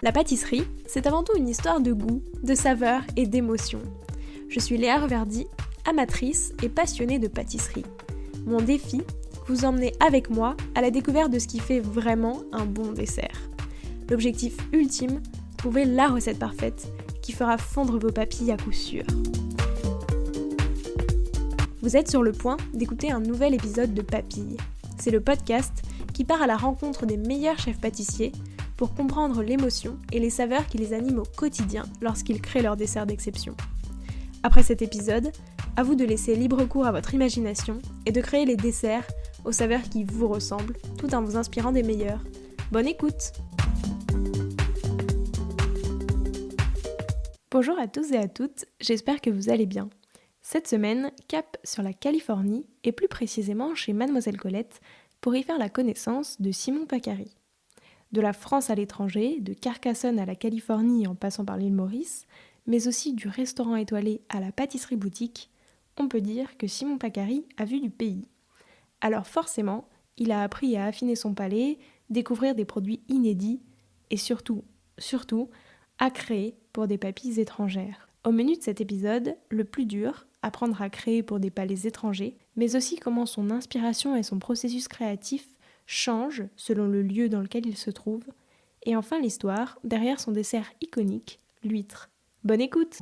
La pâtisserie, c'est avant tout une histoire de goût, de saveur et d'émotion. Je suis Léa Reverdy, amatrice et passionnée de pâtisserie. Mon défi, vous emmener avec moi à la découverte de ce qui fait vraiment un bon dessert. L'objectif ultime, trouver la recette parfaite qui fera fondre vos papilles à coup sûr. Vous êtes sur le point d'écouter un nouvel épisode de Papilles. C'est le podcast qui part à la rencontre des meilleurs chefs pâtissiers pour comprendre l'émotion et les saveurs qui les animent au quotidien lorsqu'ils créent leur dessert d'exception. Après cet épisode, à vous de laisser libre cours à votre imagination et de créer les desserts aux saveurs qui vous ressemblent, tout en vous inspirant des meilleurs. Bonne écoute! Bonjour à tous et à toutes, j'espère que vous allez bien. Cette semaine, cap sur la Californie et plus précisément chez Mademoiselle Colette pour y faire la connaissance de Simon Pacary. De la France à l'étranger, de Carcassonne à la Californie en passant par l'île Maurice, mais aussi du restaurant étoilé à la pâtisserie boutique, on peut dire que Simon Pacary a vu du pays. Alors forcément, il a appris à affiner son palais, découvrir des produits inédits et surtout, à créer pour des papilles étrangères. Au menu de cet épisode, le plus dur, apprendre à créer pour des palais étrangers, mais aussi comment son inspiration et son processus créatif changent selon le lieu dans lequel il se trouve, et enfin l'histoire derrière son dessert iconique, l'huître. Bonne écoute!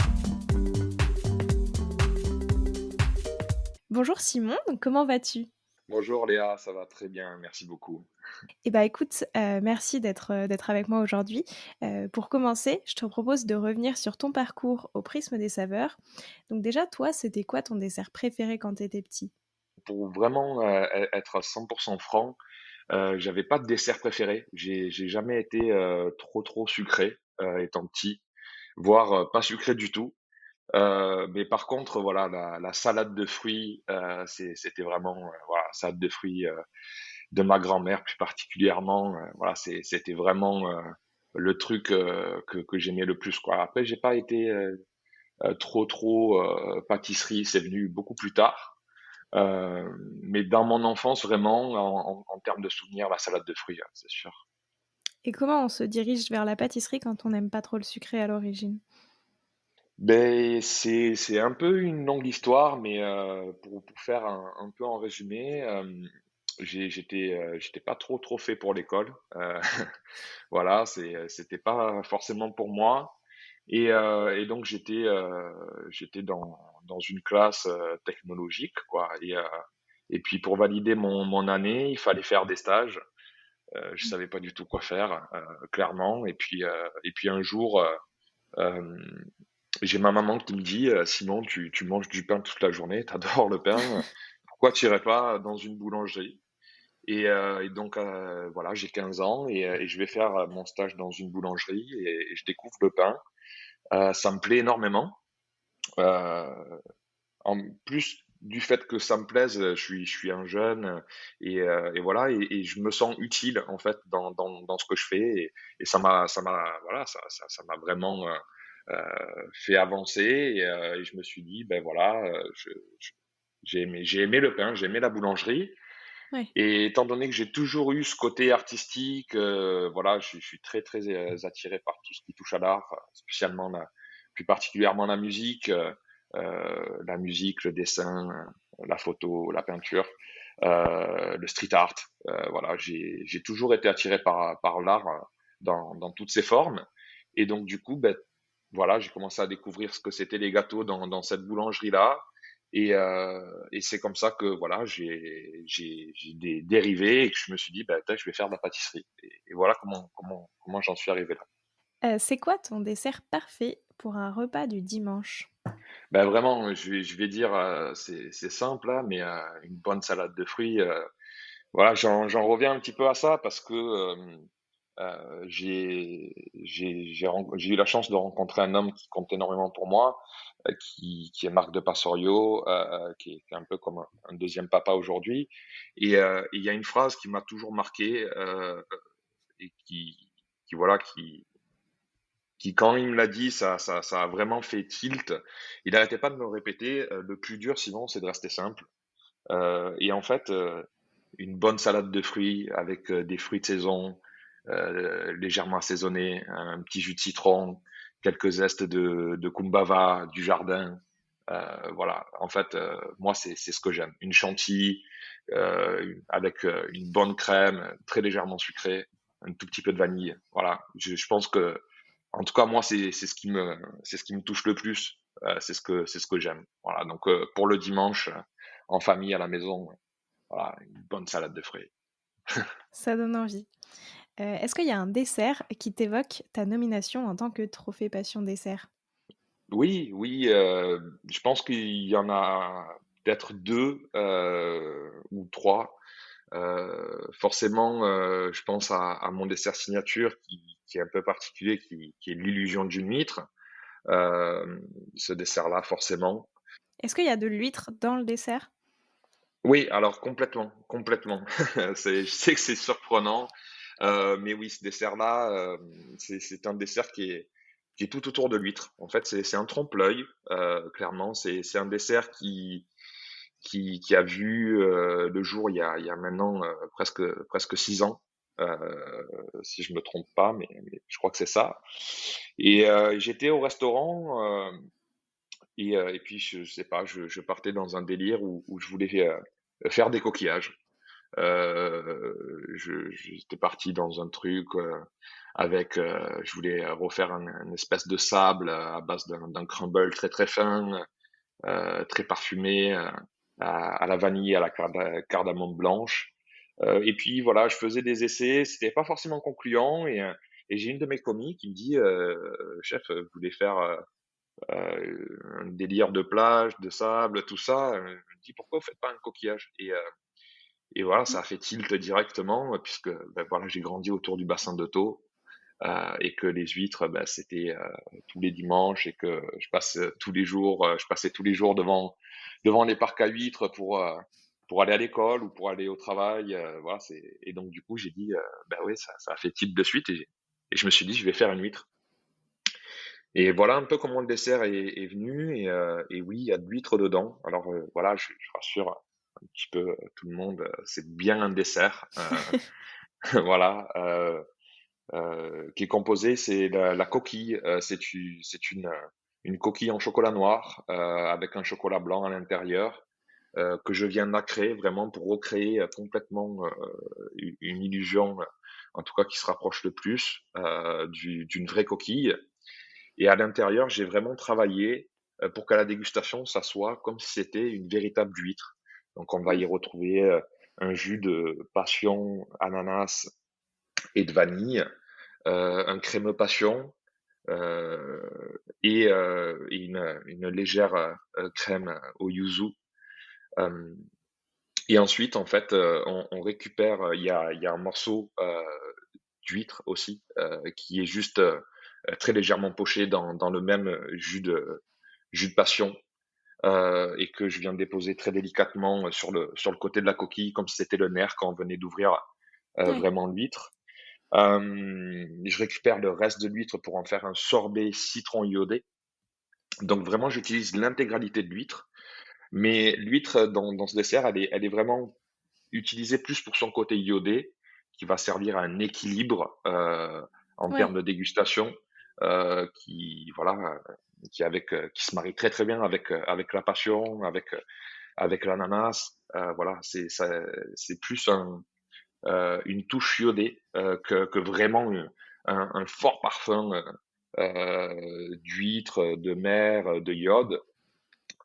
Bonjour Simon, comment vas-tu? Bonjour Léa, ça va très bien, merci beaucoup. Eh bien écoute, merci d'être avec moi aujourd'hui. Pour commencer, je te propose de revenir sur ton parcours au prisme des saveurs. Donc déjà, toi, c'était quoi ton dessert préféré quand tu étais petit? Pour vraiment être à 100% franc, j'avais pas de dessert préféré. J'ai jamais été trop sucré étant petit, voire pas sucré du tout. Mais par contre, voilà, la salade de fruits, c'était vraiment voilà, salade de fruits de ma grand-mère plus particulièrement. Voilà, c'était vraiment le truc que j'aimais le plus, quoi. Après, j'ai pas été trop pâtisserie, c'est venu beaucoup plus tard. Euh, mais dans mon enfance, vraiment, en termes de souvenirs, la salade de fruits, c'est sûr. Et comment on se dirige vers la pâtisserie quand on n'aime pas trop le sucré à l'origine? Ben, c'est un peu une longue histoire, mais pour faire un peu en résumé, j'étais pas trop fait pour l'école. Voilà, c'était pas forcément pour moi. Et donc j'étais dans une classe technologique, quoi. Et puis pour valider mon année, il fallait faire des stages. Je savais pas du tout quoi faire, clairement. Et puis un jour, euh, j'ai ma maman qui me dit, Simon, tu manges du pain toute la journée, t'adores le pain. Pourquoi tu irais pas dans une boulangerie? Et donc voilà, j'ai 15 ans et je vais faire mon stage dans une boulangerie et je découvre le pain. Ça me plaît énormément. Euh, En plus du fait que ça me plaise, je suis un jeune et voilà et je me sens utile en fait dans ce que je fais et ça m'a vraiment fait avancer et je me suis dit ben voilà j'ai aimé le pain, j'ai aimé la boulangerie Ouais. et étant donné que j'ai toujours eu ce côté artistique, voilà je suis très attiré par tout ce qui touche à l'art, spécialement plus particulièrement la musique, le dessin, la photo, la peinture, le street art. Voilà, j'ai toujours été attiré par l'art dans toutes ses formes. Et donc, du coup, ben, voilà, j'ai commencé à découvrir ce que c'était les gâteaux dans cette boulangerie-là. Et c'est comme ça que voilà, j'ai dérivé et que je me suis dit, ben, peut-être je vais faire de la pâtisserie. Et voilà comment j'en suis arrivé là. C'est quoi ton dessert parfait pour un repas du dimanche? Ben vraiment, je vais dire, c'est simple là, mais une bonne salade de fruits. Voilà, j'en reviens un petit peu à ça parce que j'ai eu la chance de rencontrer un homme qui compte énormément pour moi, qui est Marc de Passorio, qui est un peu comme un deuxième papa aujourd'hui. Et il y a une phrase qui m'a toujours marqué et voilà, qui quand il me l'a dit, ça a vraiment fait tilt. Il n'arrêtait pas de me répéter, le plus dur sinon, c'est de rester simple. Et en fait, une bonne salade de fruits avec des fruits de saison, légèrement assaisonné, un petit jus de citron, quelques zestes de kumbava, du jardin. Voilà, en fait, moi, c'est ce que j'aime. Une chantilly avec une bonne crème, très légèrement sucrée, un tout petit peu de vanille. Voilà, je pense que, en tout cas, moi, c'est ce qui me touche le plus. C'est ce que j'aime. Voilà, donc pour le dimanche, en famille à la maison, voilà, une bonne salade de fruits. Ça donne envie. Est-ce qu'il y a un dessert qui t'évoque ta nomination en tant que trophée passion dessert? Oui, oui, je pense qu'il y en a peut-être 2 ou 3. Forcément, je pense à mon dessert signature qui est un peu particulier, qui est l'illusion d'une huître. Ce dessert-là, forcément. Est-ce qu'il y a de l'huître dans le dessert? Oui, alors complètement, complètement. Je sais que c'est surprenant, mais oui, ce dessert-là, c'est un dessert qui est tout autour de l'huître. En fait, c'est un trompe-l'œil, clairement. C'est un dessert qui a vu le jour il y a maintenant presque 6 ans, si je me trompe pas, mais je crois que c'est ça. Et j'étais au restaurant et puis je sais pas, je partais dans un délire où je voulais faire des coquillages. J'étais parti dans un truc avec, je voulais refaire une espèce de sable à base d'un crumble très très fin, très parfumé, à la vanille, à la cardamome blanche. Et puis voilà, je faisais des essais, c'était pas forcément concluant et j'ai une de mes commis qui me dit, chef, vous voulez faire un délire de plage, de sable, tout ça. Je me dis pourquoi vous faites pas un coquillage? Et voilà, ça a fait tilt directement, puisque ben voilà, j'ai grandi autour du bassin de Thau, et que les huîtres, ben, c'était tous les dimanches et que je passais tous les jours devant les parcs à huîtres pour aller à l'école ou pour aller au travail. Voilà, et donc du coup j'ai dit, ben oui, ça a fait tilt de suite et je me suis dit je vais faire une huître. Et voilà un peu comment le dessert est venu et oui, il y a de l'huître dedans. Alors voilà, je rassure un petit peu tout le monde, c'est bien un dessert, voilà, qui est composé, c'est la coquille, c'est une coquille en chocolat noir avec un chocolat blanc à l'intérieur que je viens nacrer vraiment pour recréer complètement une illusion, en tout cas qui se rapproche le plus d'une vraie coquille. Et à l'intérieur, j'ai vraiment travaillé pour qu'à la dégustation, ça soit comme si c'était une véritable huître. Donc on va y Mmh. retrouver un jus de passion, ananas et de vanille, un crémeux passion euh, et une légère crème au yuzu. Euh, et ensuite, en fait, on récupère, il y a un morceau d'huître aussi qui est juste très légèrement poché dans le même jus de passion et que je viens de déposer très délicatement sur le côté de la coquille, comme si c'était le nerf quand on venait d'ouvrir Ouais. vraiment l'huître. Je récupère le reste de l'huître pour en faire un sorbet citron iodé. Donc vraiment, j'utilise l'intégralité de l'huître. Mais l'huître dans ce dessert, elle est vraiment utilisée plus pour son côté iodé, qui va servir à un équilibre en termes Ouais. de dégustation, qui voilà, qui se marie très très bien avec la passion, avec l'ananas. Voilà, c'est plus une touche iodée que vraiment un fort parfum d'huître, de mer, de iode.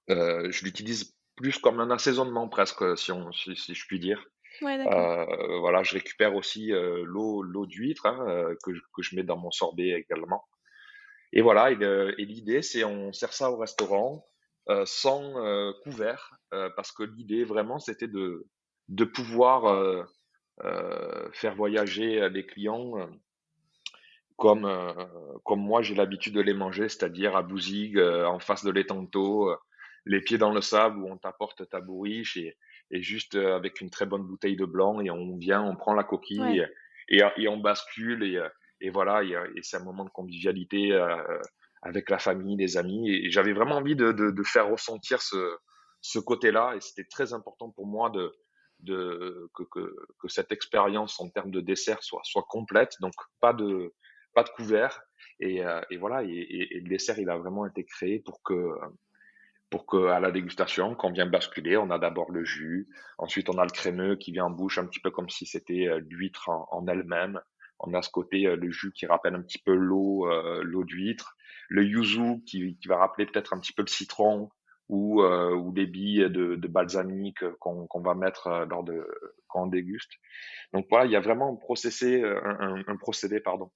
Je l'utilise plus comme un assaisonnement presque, si je puis dire. Ouais, d'accord. Voilà, je récupère aussi l'eau d'huître hein, que je mets dans mon sorbet également. Et voilà, et l'idée, c'est on sert ça au restaurant sans couvert, parce que l'idée vraiment, c'était de pouvoir faire voyager les clients comme, comme moi j'ai l'habitude de les manger, c'est-à-dire à Bouzigues, en face de l'étang, les pieds dans le sable où on t'apporte ta bourriche et juste avec une très bonne bouteille de blanc et on vient, on prend la coquille Ouais. et on bascule et voilà et c'est un moment de convivialité avec la famille, les amis et j'avais vraiment envie de faire ressentir ce côté-là et c'était très important pour moi que cette expérience en termes de dessert soit complète, donc pas de couvert. Et voilà, et le dessert, il a vraiment été créé pour que à la dégustation, quand on vient basculer, on a d'abord le jus, ensuite on a le crémeux qui vient en bouche un petit peu comme si c'était l'huître en elle-même. On a ce côté le jus qui rappelle un petit peu l'eau d'huître, le yuzu qui va rappeler peut-être un petit peu le citron ou des billes de balsamique qu'on va mettre lors de quand on déguste. Donc voilà, il y a vraiment un procédé pardon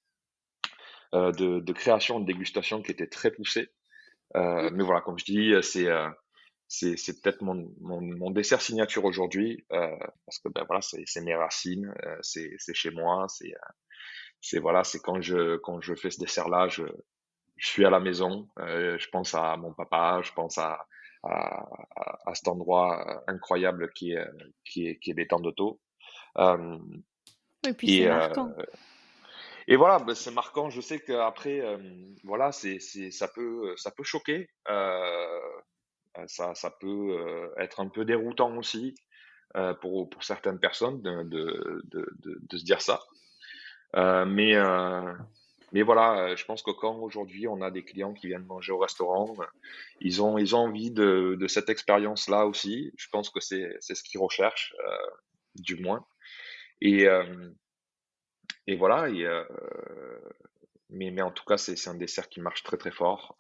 de création et de dégustation qui était très poussé. Mm. Mais voilà, comme je dis, c'est peut-être mon dessert signature aujourd'hui, parce que ben voilà, c'est mes racines, c'est chez moi, c'est voilà, c'est quand je fais ce dessert-là, je suis à la maison, je pense à mon papa, je pense à cet endroit incroyable qui est l'étang de Thau. Euh, Et puis c'est et, marquant. et voilà, ben, c'est marquant. Je sais qu'après, voilà, ça peut choquer. Ça peut être un peu déroutant aussi pour certaines personnes de se dire ça. Euh, mais, euh, mais voilà, je pense que quand aujourd'hui on a des clients qui viennent manger au restaurant, ils ont envie de cette expérience-là aussi. Je pense que c'est ce qu'ils recherchent, du moins. Et, euh, et voilà. Mais en tout cas, c'est un dessert qui marche très très fort.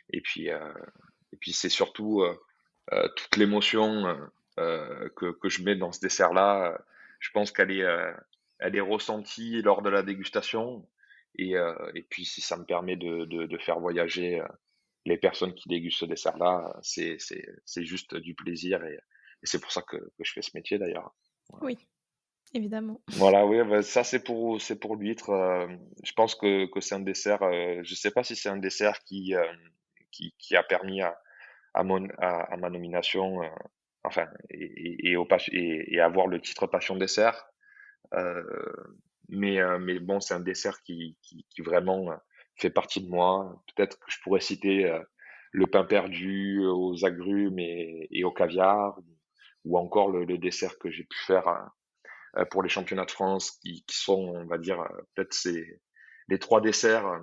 Et puis, euh, et puis c'est surtout toute l'émotion que je mets dans ce dessert-là. Je pense elle est ressentie lors de la dégustation. Et puis, si ça me permet de faire voyager les personnes qui dégustent ce dessert-là, c'est juste du plaisir. Et c'est pour ça que je fais ce métier d'ailleurs. Voilà. Oui, évidemment. Voilà, oui, bah, ça c'est pour l'huître. Je pense que c'est un dessert. Je sais pas si c'est un dessert qui a permis à ma nomination, enfin, et avoir le titre Passion Dessert. Euh, mais bon, c'est un dessert qui vraiment fait partie de moi. Peut-être que je pourrais citer le pain perdu aux agrumes et au caviar, ou encore le dessert que j'ai pu faire pour les championnats de France, qui sont, on va dire, peut-être c'est les trois desserts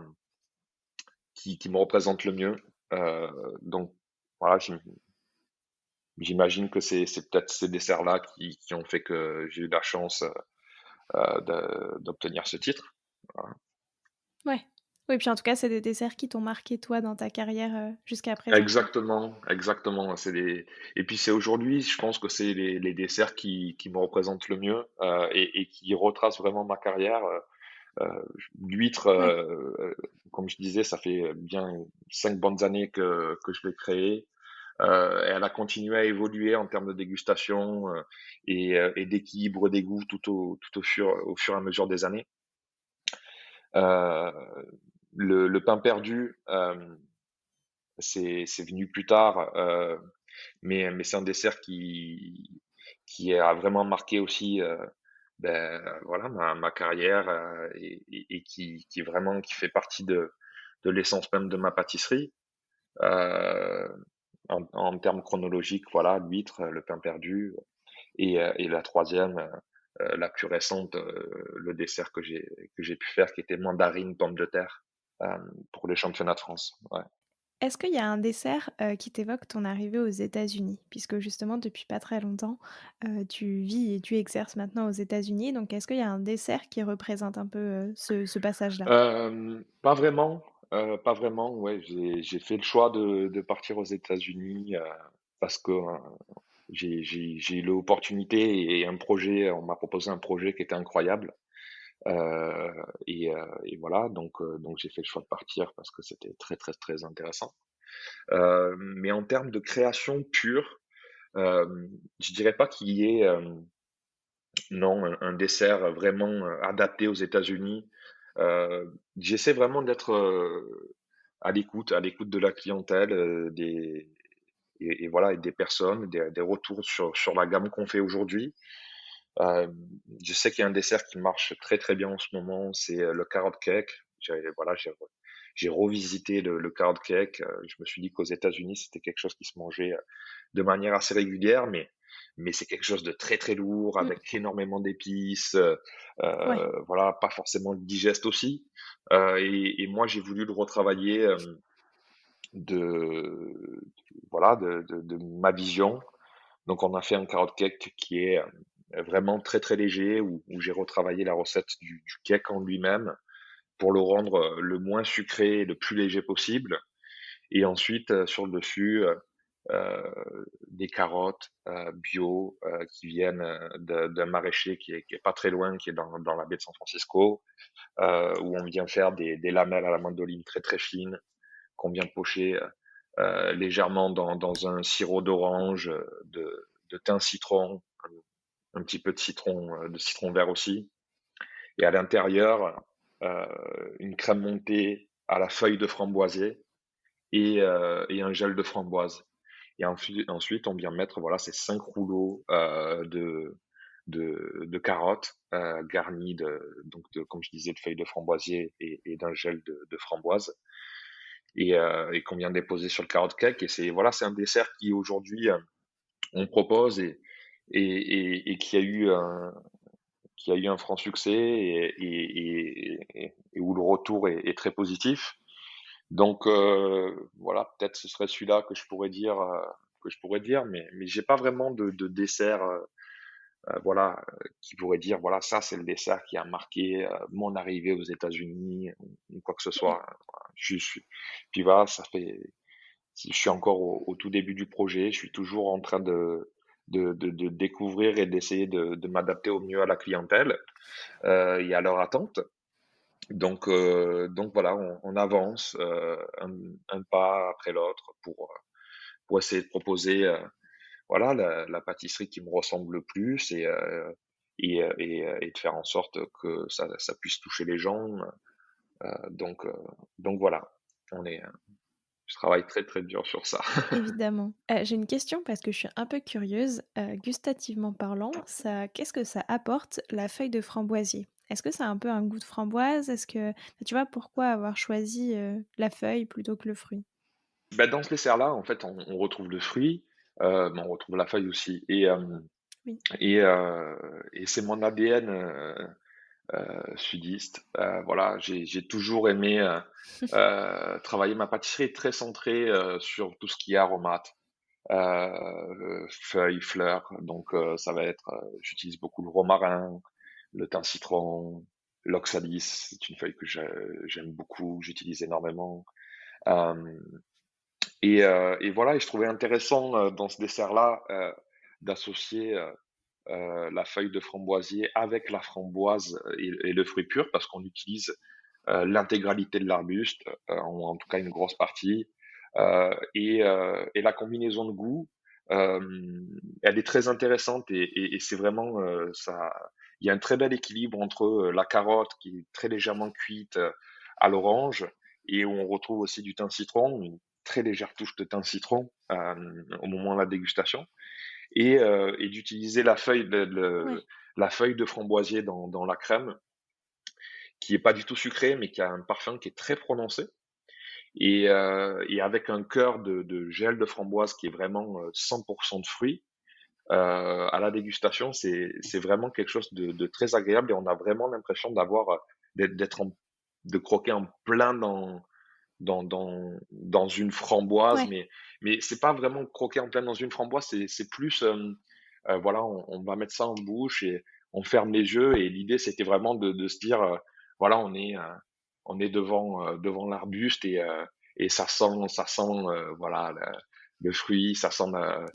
qui me représentent le mieux. Donc voilà, j'imagine que c'est peut-être ces desserts-là qui ont fait que j'ai eu la chance d'obtenir ce titre. Voilà. Ouais. Oui, puis en tout cas, c'est des desserts qui t'ont marqué toi dans ta carrière jusqu'à présent, quoi. Exactement, exactement. Et puis c'est aujourd'hui, je pense que c'est les desserts qui me représentent le mieux et qui retracent vraiment ma carrière. L'huître, Ouais. comme je disais, ça fait bien 5 bonnes années que je l'ai créée. Et elle a continué à évoluer en termes de dégustation et d'équilibre des goûts au fur et à mesure des années. Euh, le pain perdu, c'est venu plus tard, mais c'est un dessert qui a vraiment marqué aussi voilà, ma carrière et qui vraiment qui fait partie de l'essence même de ma pâtisserie. Euh, en termes chronologiques, voilà, l'huître, le pain perdu, et la troisième, la plus récente, le dessert que j'ai pu faire, qui était mandarine pomme de terre pour les championnats de France. Ouais. Est-ce qu'il y a un dessert, qui t'évoque ton arrivée aux États-Unis? Puisque justement depuis pas très longtemps, tu vis et tu exerces maintenant aux États-Unis, donc est-ce qu'il y a un dessert qui représente un peu, ce passage-là? Pas vraiment, pas vraiment. Ouais, j'ai fait le choix de partir aux États-Unis parce que j'ai eu l'opportunité et un projet. On m'a proposé un projet qui était incroyable. Et voilà, donc j'ai fait le choix de partir parce que c'était très très très intéressant. Mais en termes de création pure, euh, je dirais pas qu'il y ait non un dessert vraiment adapté aux États-Unis. J'essaie vraiment d'être à l'écoute de la clientèle, et voilà, et des personnes, des retours sur la gamme qu'on fait aujourd'hui. Euh, je sais qu'il y a un dessert qui marche très très bien en ce moment, c'est le carrot cake. Voilà, j'ai revisité le carrot cake. Je me suis dit qu'aux États-Unis, c'était quelque chose qui se mangeait de manière assez régulière, mais c'est quelque chose de très très lourd Mmh. avec énormément d'épices, Ouais. voilà, pas forcément digeste aussi. Et moi j'ai voulu le retravailler de voilà de ma vision. Donc on a fait un carrot cake qui est vraiment très très léger où j'ai retravaillé la recette du cake en lui-même pour le rendre le moins sucré et le plus léger possible. Et ensuite, sur le dessus, des carottes bio qui viennent d'un maraîcher qui est pas très loin, qui est dans la baie de San Francisco, où on vient faire des lamelles à la mandoline très très fines, qu'on vient pocher légèrement dans un sirop d'orange, de thym citron, un petit peu de citron vert aussi. Et à l'intérieur, euh, une crème montée à la feuille de framboisier et un gel de framboise. Et ensuite, on vient mettre voilà ces 5 rouleaux de carottes garnis comme je disais, de feuilles de framboisier et d'un gel de framboise et qu'on vient déposer sur le carrot cake. Et c'est un dessert qui aujourd'hui on propose et qui a eu un franc succès et où le retour est très positif. Donc voilà, peut-être ce serait celui-là que je pourrais dire, mais j'ai pas vraiment de dessert, voilà, qui pourrait dire voilà ça c'est le dessert qui a marqué mon arrivée aux États-Unis ou quoi que ce Oui. soit. Voilà. Puis voilà, je suis encore au tout début du projet, je suis toujours en train de découvrir et d'essayer de m'adapter au mieux à la clientèle et à leur attente. Donc voilà, on avance un pas après l'autre pour essayer de proposer voilà la pâtisserie qui me ressemble le plus et de faire en sorte que ça puisse toucher les gens. Euh, donc euh, donc voilà, je travaille très très dur sur ça. Évidemment. J'ai une question parce que je suis un peu curieuse. Gustativement parlant, ça qu'est-ce que ça apporte la feuille de framboisier? Est-ce que ça a un peu un goût de framboise? Est-ce que tu vois, pourquoi avoir choisi, la feuille plutôt que le fruit? Bah, dans ce dessert-là, en fait, on retrouve le fruit, mais on retrouve la feuille aussi. Oui. Et, euh, et c'est mon ADN sudiste. Voilà, j'ai toujours aimé travailler ma pâtisserie est très centrée sur tout ce qui est aromate, feuilles, fleurs. Donc ça va être, j'utilise beaucoup le romarin, le thym citron, l'oxalis. C'est une feuille que j'aime beaucoup, j'utilise énormément. Euh, et voilà, et je trouvais intéressant dans ce dessert-là d'associer la feuille de framboisier avec la framboise et le fruit pur parce qu'on utilise l'intégralité de l'arbuste, en tout cas une grosse partie, et la combinaison de goûts, euh, elle est très intéressante et c'est vraiment ça. Il y a un très bel équilibre entre la carotte qui est très légèrement cuite à l'orange et où on retrouve aussi du thym citron, une très légère touche de thym citron au moment de la dégustation et d'utiliser Ouais. la feuille de framboisier dans la crème, qui est pas du tout sucrée, mais qui a un parfum qui est très prononcé. Et avec un cœur de gel de framboise qui est vraiment 100% de fruits, à la dégustation, c'est vraiment quelque chose de très agréable et on a vraiment l'impression d'être de croquer en plein dans une framboise, Ouais. mais c'est pas vraiment croquer en plein dans une framboise, c'est plus, voilà, on va mettre ça en bouche et on ferme les yeux et l'idée c'était vraiment de se dire, voilà, on est devant l'arbuste et ça sent, voilà, le fruit, ça sent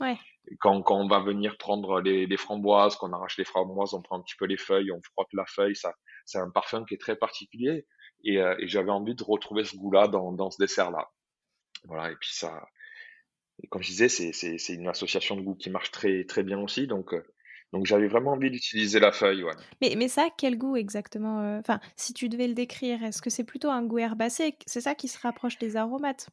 Ouais. quand on va venir prendre les framboises, qu'on arrache les framboises, on prend un petit peu les feuilles, on frotte la feuille, ça, c'est un parfum qui est très particulier. Et j'avais envie de retrouver ce goût-là dans ce dessert-là. Voilà, et puis ça, et comme je disais, c'est une association de goûts qui marche très, très bien aussi. Donc j'avais vraiment envie d'utiliser la feuille, ouais. Mais ça, quel goût exactement, enfin, si tu devais le décrire, est-ce que c'est plutôt un goût herbacé? C'est ça qui se rapproche des aromates,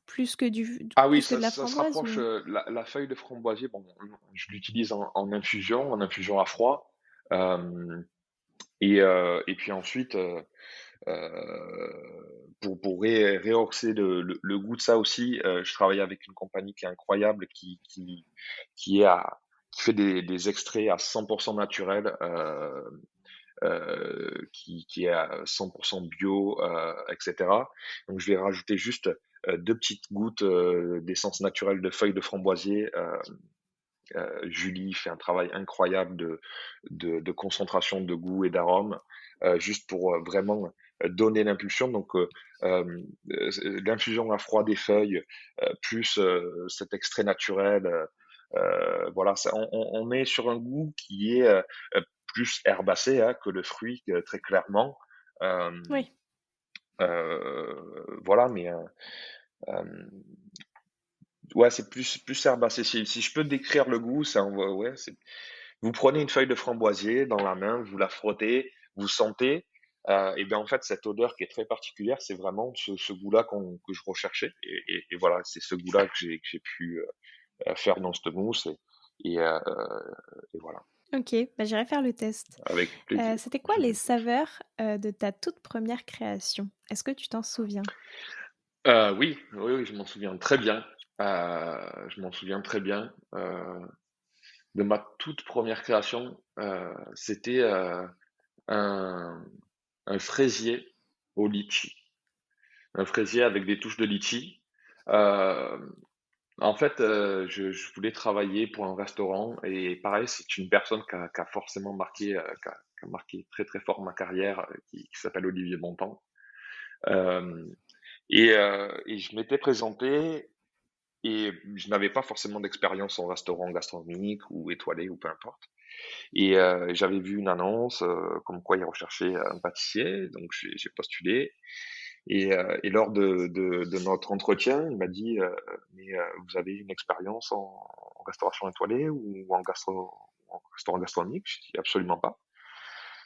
Ah oui, plus que de la ça se framboise rapproche, ou? la feuille de framboisier, bon, je l'utilise en infusion à froid. Euh, et puis ensuite, pour réoxer le goût de ça aussi, je travaille avec une compagnie qui est incroyable, qui est qui fait des extraits à 100% naturels, qui est à 100% bio, etc. Donc je vais rajouter juste 2 petites gouttes d'essence naturelle de feuilles de framboisier. Julie fait un travail incroyable de concentration de goût et d'arôme, juste pour vraiment donner l'impulsion. Donc, l'infusion à froid des feuilles, plus cet extrait naturel, voilà, on est sur un goût qui est plus herbacé, hein, que le fruit, très clairement. Euh, Oui. voilà, mais ouais, c'est plus herbacé. Si je peux décrire le goût, ouais, vous prenez une feuille de framboisier dans la main, vous la frottez, vous sentez, et bien en fait cette odeur qui est très particulière, c'est vraiment ce goût-là que je recherchais. Et voilà, c'est ce goût-là que j'ai pu faire dans cette mousse. Et voilà, Ok, bah, j'irai faire le test. avec plaisir. C'était quoi les saveurs de ta toute première création? Est-ce que tu t'en souviens? Oui, oui, oui, je m'en souviens très bien. Je m'en souviens très bien. De ma toute première création, c'était un, un fraisier au litchi. Un fraisier avec des touches de litchi. Euh, En fait, je voulais travailler pour un restaurant et pareil, c'est une personne qui a forcément marqué, qui a marqué très très fort ma carrière, qui s'appelle Olivier Bontemps. Euh, et je m'étais présenté et je n'avais pas forcément d'expérience en restaurant gastronomique ou étoilé ou peu importe. Et j'avais vu une annonce comme quoi ils recherchaient un pâtissier, donc j'ai postulé. Et lors de notre entretien, il m'a dit mais vous avez une expérience en restauration étoilée ou en restaurant gastronomique? Je dis absolument pas.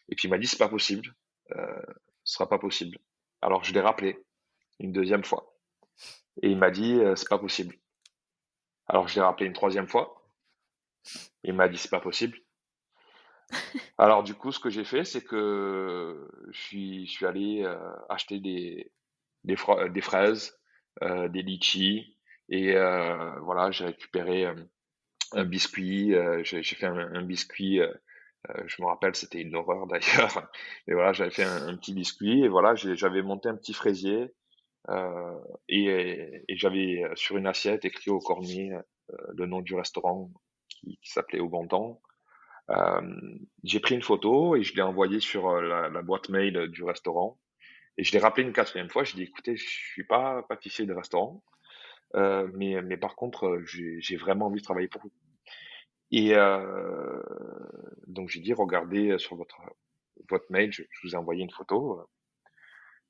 Et puis il m'a dit c'est pas possible, ce sera pas possible. Alors je l'ai rappelé une deuxième fois et il m'a dit c'est pas possible. Alors je l'ai rappelé une troisième fois, il m'a dit c'est pas possible. Alors du coup ce que j'ai fait c'est que je suis allé acheter des fraises, des litchis, et voilà, j'ai récupéré un biscuit, j'ai fait un biscuit, je me rappelle, c'était une horreur d'ailleurs, mais voilà, j'avais fait un petit biscuit, et voilà, j'avais monté un petit fraisier, euh, et j'avais sur une assiette écrit au cornier le nom du restaurant qui s'appelait Au Bon Temps. Euh, j'ai pris une photo et je l'ai envoyée sur la boîte mail du restaurant. Et je l'ai rappelé une quatrième fois, je lui ai dit, écoutez, je suis pas pâtissier de restaurant, mais par contre, j'ai vraiment envie de travailler pour vous. Et donc j'ai dit, regardez sur votre mail, je vous ai envoyé une photo.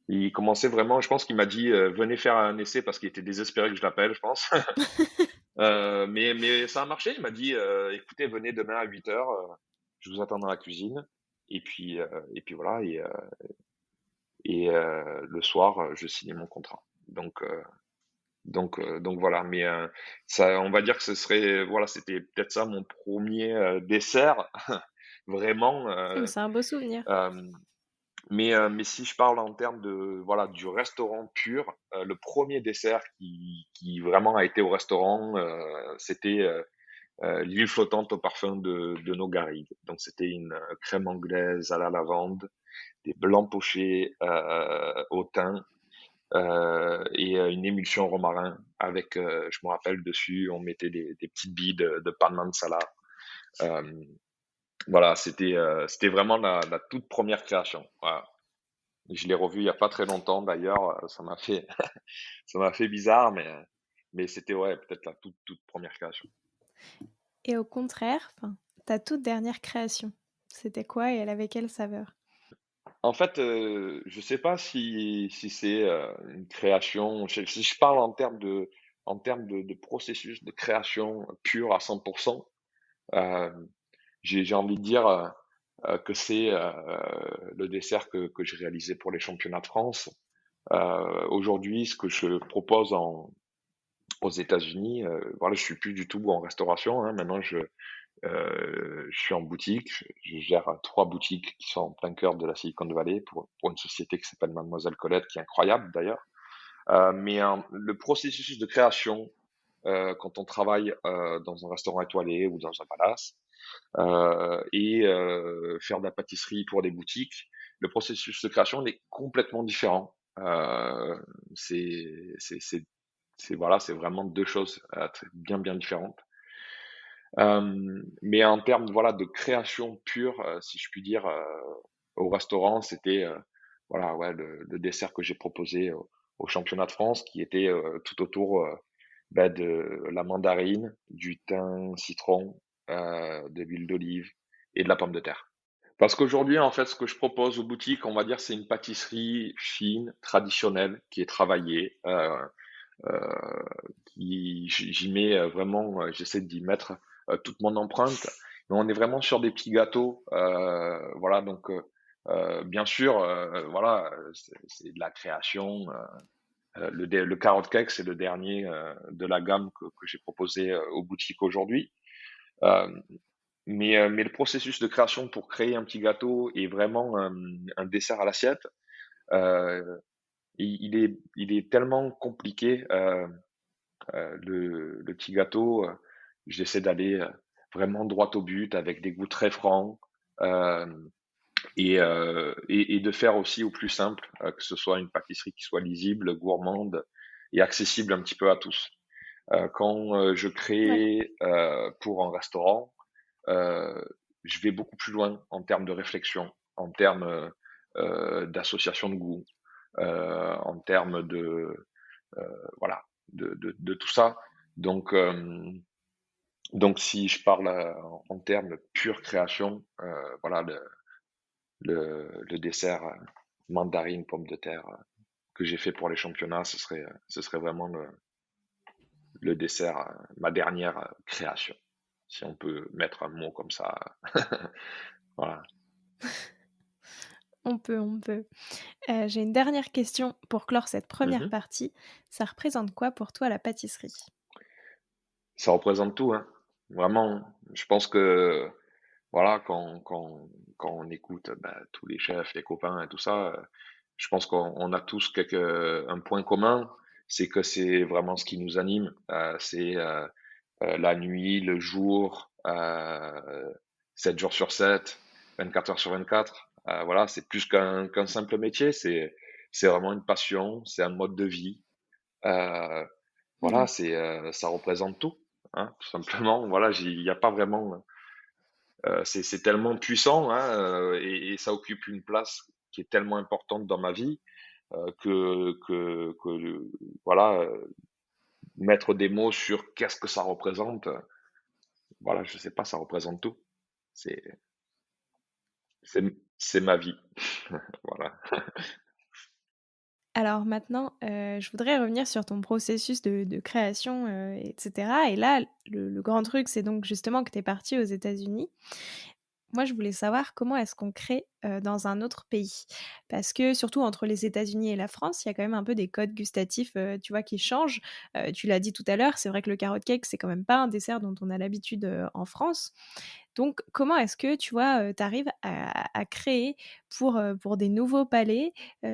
Il commençait vraiment, je pense qu'il m'a dit, venez faire un essai parce qu'il était désespéré que je l'appelle, je pense. Mais ça a marché, il m'a dit, écoutez, venez demain à 8 heures, je vous attends dans la cuisine. Et puis voilà, et le soir, je signais mon contrat. Donc voilà, mais ça, on va dire que ce serait, voilà, c'était peut-être ça mon premier dessert, vraiment. Ah, mais c'est un beau souvenir. Euh, mais si je parle en termes de, voilà, du restaurant pur, le premier dessert qui vraiment a été au restaurant, c'était l'île flottante au parfum de nos garrigues. Donc c'était une crème anglaise à la lavande, des blancs pochés au thym, et une émulsion romarin avec, je me rappelle dessus, on mettait des petites billes de pan mansala. Euh, voilà, c'était vraiment la toute première création. Voilà. Je l'ai revu il y a pas très longtemps d'ailleurs, ça m'a fait bizarre, mais c'était ouais peut-être la toute première création. Et au contraire, enfin, ta toute dernière création, c'était quoi et elle avait quelle saveur? En fait, je sais pas si c'est une création. Si je parle en termes de processus de création pur à 100%. Euh, j'ai envie de dire que c'est le dessert que j'ai réalisé pour les championnats de France. Aujourd'hui, ce que je propose aux États-Unis, voilà, je suis plus du tout en restauration, hein. Maintenant, je suis en boutique. Je gère 3 boutiques qui sont en plein cœur de la Silicon Valley pour une société qui s'appelle Mademoiselle Colette, qui est incroyable d'ailleurs. Mais le processus de création quand on travaille dans un restaurant étoilé ou dans un palace et faire de la pâtisserie pour des boutiques. Le processus de création il est complètement différent. Voilà, c'est vraiment deux choses bien différentes. Mais en termes voilà de création pure, si je puis dire, au restaurant, c'était voilà ouais le dessert que j'ai proposé au championnat de France, qui était tout autour de la mandarine, du thym, citron, de l'huile d'olive et de la pomme de terre. Parce qu'aujourd'hui, en fait, ce que je propose aux boutiques, on va dire, c'est une pâtisserie fine, traditionnelle, qui est travaillée, euh, j'y mets vraiment, j'essaie d'y mettre toute mon empreinte. Mais on est vraiment sur des petits gâteaux, voilà. Donc, bien sûr, voilà, c'est de la création. Le carrot cake, c'est le dernier de la gamme que j'ai proposé aux boutiques aujourd'hui. Euh, mais le processus de création pour créer un petit gâteau et vraiment un dessert à l'assiette, euh, il est tellement compliqué. Le petit gâteau, j'essaie d'aller vraiment droit au but avec des goûts très francs euh, et de faire aussi au plus simple, que ce soit une pâtisserie qui soit lisible, gourmande et accessible un petit peu à tous. Quand je Ouais. crée pour un restaurant, euh, je vais beaucoup plus loin en termes de réflexion, en termes d'association de goûts, en termes de voilà de tout ça. Donc donc si je parle en termes pure création, voilà le dessert mandarine pomme de terre que j'ai fait pour les championnats, ce serait vraiment le dessert, ma dernière création, si on peut mettre un mot comme ça. Voilà. On peut, on peut. J'ai une dernière question pour clore cette première Mhm. partie. Ça représente quoi pour toi la pâtisserie? Ça représente tout, hein. Vraiment, je pense que voilà, quand on écoute tous les chefs, les copains et tout ça, je pense qu'on a tous un point commun, c'est que c'est vraiment ce qui nous anime. C'est la nuit, le jour, 7 jours sur 7, 24 heures sur 24. Voilà, c'est plus qu'un simple métier, c'est vraiment une passion, c'est un mode de vie. Euh, voilà, Ouais. ça représente tout, hein, tout simplement. Voilà, il n'y a pas vraiment c'est tellement puissant hein, et ça occupe une place qui est tellement importante dans ma vie voilà, mettre des mots sur qu'est-ce que ça représente, voilà, je sais pas, ça représente tout. C'est c'est c'est ma vie, voilà. Alors maintenant, je voudrais revenir sur ton processus de création, et cetera et là, le grand truc, c'est donc justement que tu es parti aux États-Unis. Moi, je voulais savoir comment est-ce qu'on crée, dans un autre pays? Parce que surtout entre les États-Unis et la France, il y a quand même un peu des codes gustatifs, tu vois, qui changent. Tu l'as dit tout à l'heure, c'est vrai que le carrot cake, c'est quand même pas un dessert dont on a l'habitude, en France. Donc comment est-ce que, tu vois, tu arrives à créer pour des nouveaux palais,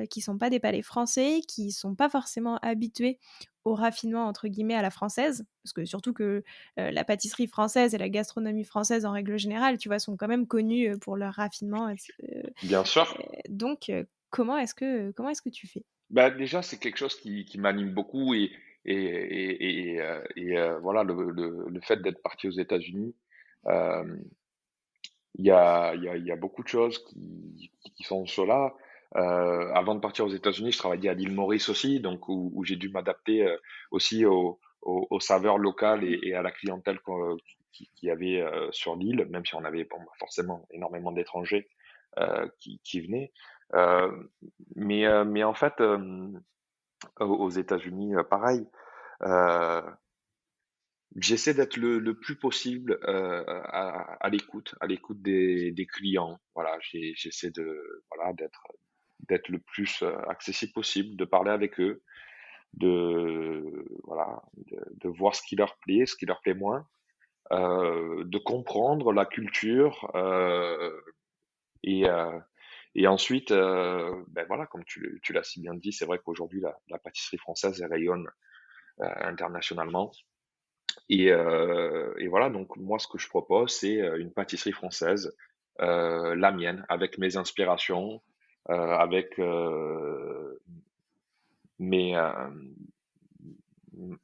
qui sont pas des palais français, qui sont pas forcément habitués au «raffinement» entre guillemets à la française? Parce que surtout que, la pâtisserie française et la gastronomie française en règle générale, tu vois, sont quand même connues, pour leur raffinement Bien sûr, donc comment est-ce que tu fais? bah, déjà, c'est quelque chose qui m'anime beaucoup voilà, le fait d'être parti aux États-Unis, hem il y a beaucoup de choses qui sont cela. Avant de partir aux États-Unis, je travaillais à l'île Maurice aussi, donc où j'ai dû m'adapter aussi aux saveurs locales et à la clientèle qu'il y avait sur l'île, même si on avait bon, forcément énormément d'étrangers qui venaient. Euh, mais en fait, aux États-Unis, pareil. Euh, J'essaie d'être le plus possible à l'écoute des clients. Voilà, j'essaie de voilà d'être le plus accessible possible, de parler avec eux, voilà de voir ce qui leur plaît, ce qui leur plaît moins, de comprendre la culture et euh, et ensuite ben voilà comme tu l'as si bien dit, c'est vrai qu'aujourd'hui la pâtisserie française elle rayonne internationalement. Et voilà, donc moi, ce que je propose, c'est une pâtisserie française, la mienne, avec mes inspirations, avec mes,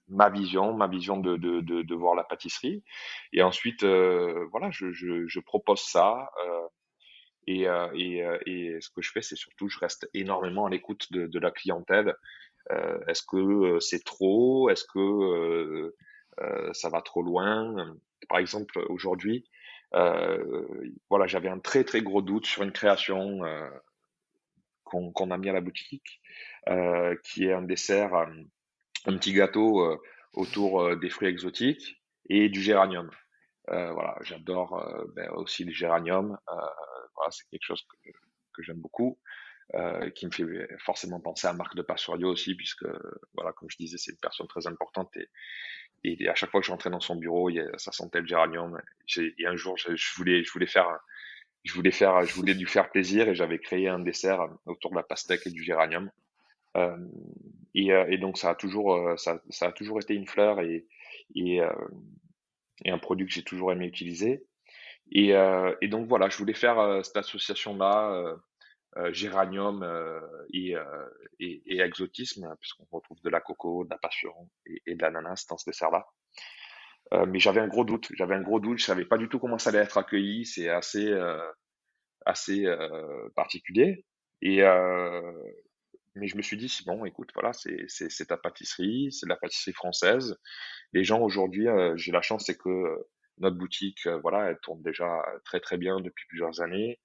ma vision de voir la pâtisserie. Et ensuite, voilà, je propose ça. Et ce que je fais, c'est surtout, je reste énormément à l'écoute de la clientèle. Est-ce que c'est trop? Est-ce que ça va trop loin? Par exemple, aujourd'hui, voilà, j'avais un très très gros doute sur une création qu'on a mis à la boutique, qui est un dessert, un petit gâteau autour des fruits exotiques et du géranium. Voilà, j'adore aussi le géranium. Voilà, c'est quelque chose que j'aime beaucoup, qui me fait forcément penser à Marc de Passorio aussi, puisque, voilà, comme je disais, c'est une personne très importante et à chaque fois que je rentrais dans son bureau, ça sentait le géranium. Et un jour, je voulais lui faire plaisir et j'avais créé un dessert autour de la pastèque et du géranium. Euh, et donc ça a toujours été une fleur et, euh, et un produit que j'ai toujours aimé utiliser. Et donc voilà, je voulais faire cette association-là, géranium et exotisme, puisqu'on retrouve de la coco, de la passion et de l'ananas dans ce dessert-là. Mais j'avais un gros doute, je savais pas du tout comment ça allait être accueilli, c'est assez particulier. Et mais je me suis dit, si bon, écoute, voilà, c'est ta pâtisserie, c'est de la pâtisserie française. Les gens aujourd'hui, j'ai la chance, c'est que notre boutique, voilà, elle tourne déjà très très bien depuis plusieurs années,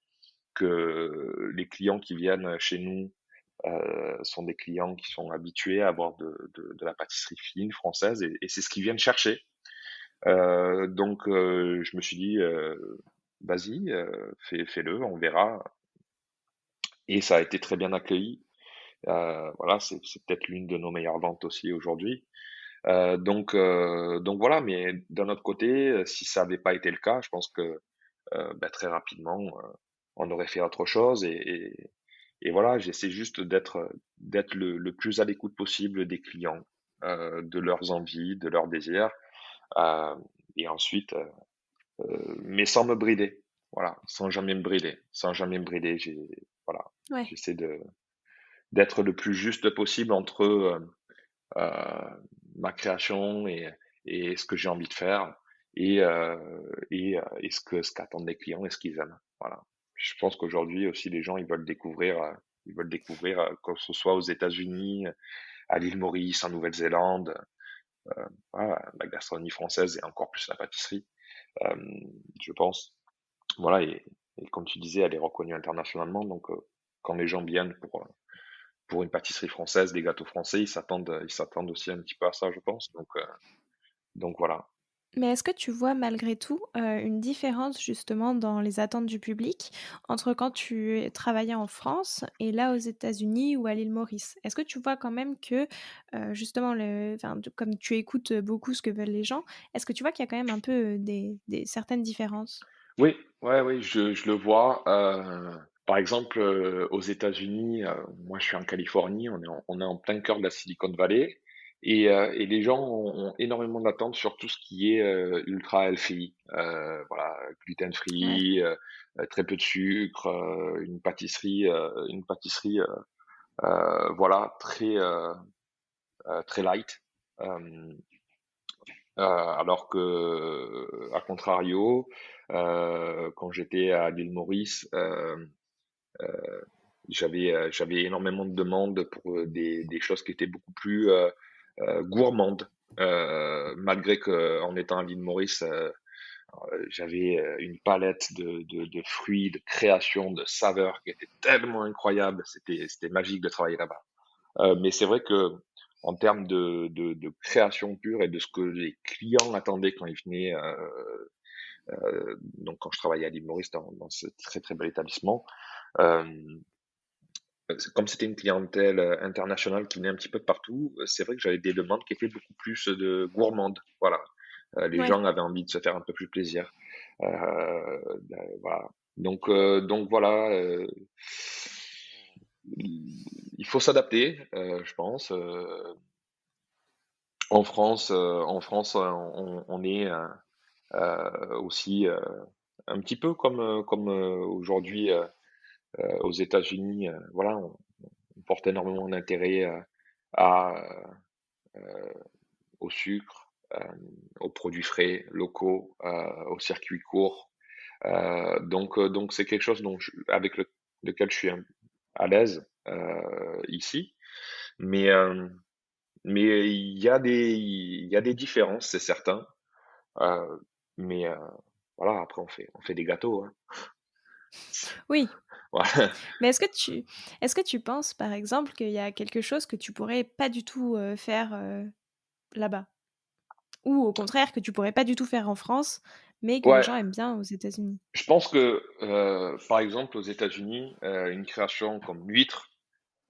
que les clients qui viennent chez nous sont des clients qui sont habitués à avoir de la pâtisserie fine française et c'est ce qu'ils viennent chercher. Donc je me suis dit, vas-y, fais-le, on verra. Et ça a été très bien accueilli. Voilà, c'est peut-être l'une de nos meilleures ventes aussi aujourd'hui. Donc voilà, mais d'un autre côté, si ça n'avait pas été le cas, je pense que très rapidement, on aurait fait autre chose. Et voilà, j'essaie juste d'être le plus à l'écoute possible des clients, de leurs envies, de leurs désirs, euh, et ensuite, mais sans me brider. Voilà, sans jamais me brider, sans jamais me brider. Voilà, Ouais. j'essaie d'être le plus juste possible entre ma création et ce que j'ai envie de faire et ce qu'attendent les clients et ce qu'ils aiment. Voilà. Je pense qu'aujourd'hui aussi les gens ils veulent découvrir que ce soit aux États-Unis, à l'île Maurice, en Nouvelle-Zélande, voilà, la gastronomie française et encore plus la pâtisserie, euh, je pense. Voilà et comme tu disais, elle est reconnue internationalement, donc quand les gens viennent pour une pâtisserie française, des gâteaux français, ils s'attendent aussi un petit peu à ça, je pense. Donc voilà. Mais est-ce que tu vois malgré tout, une différence justement dans les attentes du public entre quand tu travaillais en France et là aux États-Unis ou à l'île Maurice? Est-ce que tu vois quand même que, justement comme tu écoutes, beaucoup ce que veulent les gens, est-ce que tu vois qu'il y a quand même un peu, des certaines différences? Oui, ouais, oui, je le vois. Par exemple, aux États-Unis, moi je suis en Californie, on est en plein cœur de la Silicon Valley, et les gens ont énormément d'attentes sur tout ce qui est ultra healthy, voilà, Ouais, gluten-free, très peu de sucre, une pâtisserie, voilà, très light. Euh, alors que, à contrario, quand j'étais à l'île Maurice, j'avais énormément de demandes pour des choses qui étaient beaucoup plus gourmandes. Malgré que en étant à l'île Maurice, j'avais une palette de fruits, de créations, de saveurs qui était tellement incroyable. C'était magique de travailler là-bas. Mais c'est vrai que en termes de création pure et de ce que les clients attendaient quand ils venaient, donc quand je travaillais à l'île Maurice dans ce très très bel établissement, euh, comme c'était une clientèle internationale qui venait un petit peu de partout, c'est vrai que j'avais des demandes qui étaient beaucoup plus de gourmandes. Voilà. Les ouais. gens avaient envie de se faire un peu plus plaisir. Voilà. Donc voilà, il faut s'adapter, je pense. On est aussi un petit peu comme aujourd'hui aux États-Unis. Voilà, on porte énormément d'intérêt à, au sucre, aux produits frais, locaux, aux circuits courts. Donc c'est quelque chose avec lequel je suis à l'aise ici. Mais, euh, mais il y a des différences, c'est certain. Euh, mais voilà, après on fait des gâteaux, hein. Oui, Voilà. mais est-ce que tu penses, par exemple, qu'il y a quelque chose que tu pourrais pas du tout, faire, là-bas? Ou au contraire que tu pourrais pas du tout faire en France, mais que les Ouais, gens aiment bien aux États-Unis? je pense que par exemple aux États-Unis, une création comme l'huître,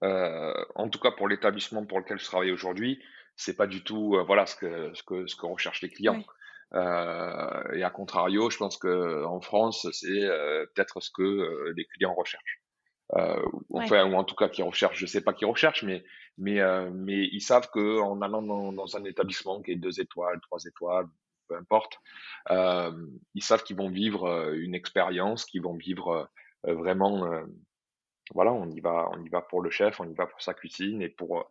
en tout cas pour l'établissement pour lequel je travaille aujourd'hui, c'est pas du tout voilà ce que recherchent les clients. Ouais, Et à contrario, je pense que en France, c'est peut-être ce que les clients recherchent. ouais, Enfin, ou en tout cas qui recherchent, je sais pas qui recherchent, mais ils savent que en allant dans un établissement qui est 2 étoiles, 3 étoiles, peu importe, euh, ils savent qu'ils vont vivre une expérience, qu'ils vont vivre vraiment, voilà, on y va pour le chef, on y va pour sa cuisine et pour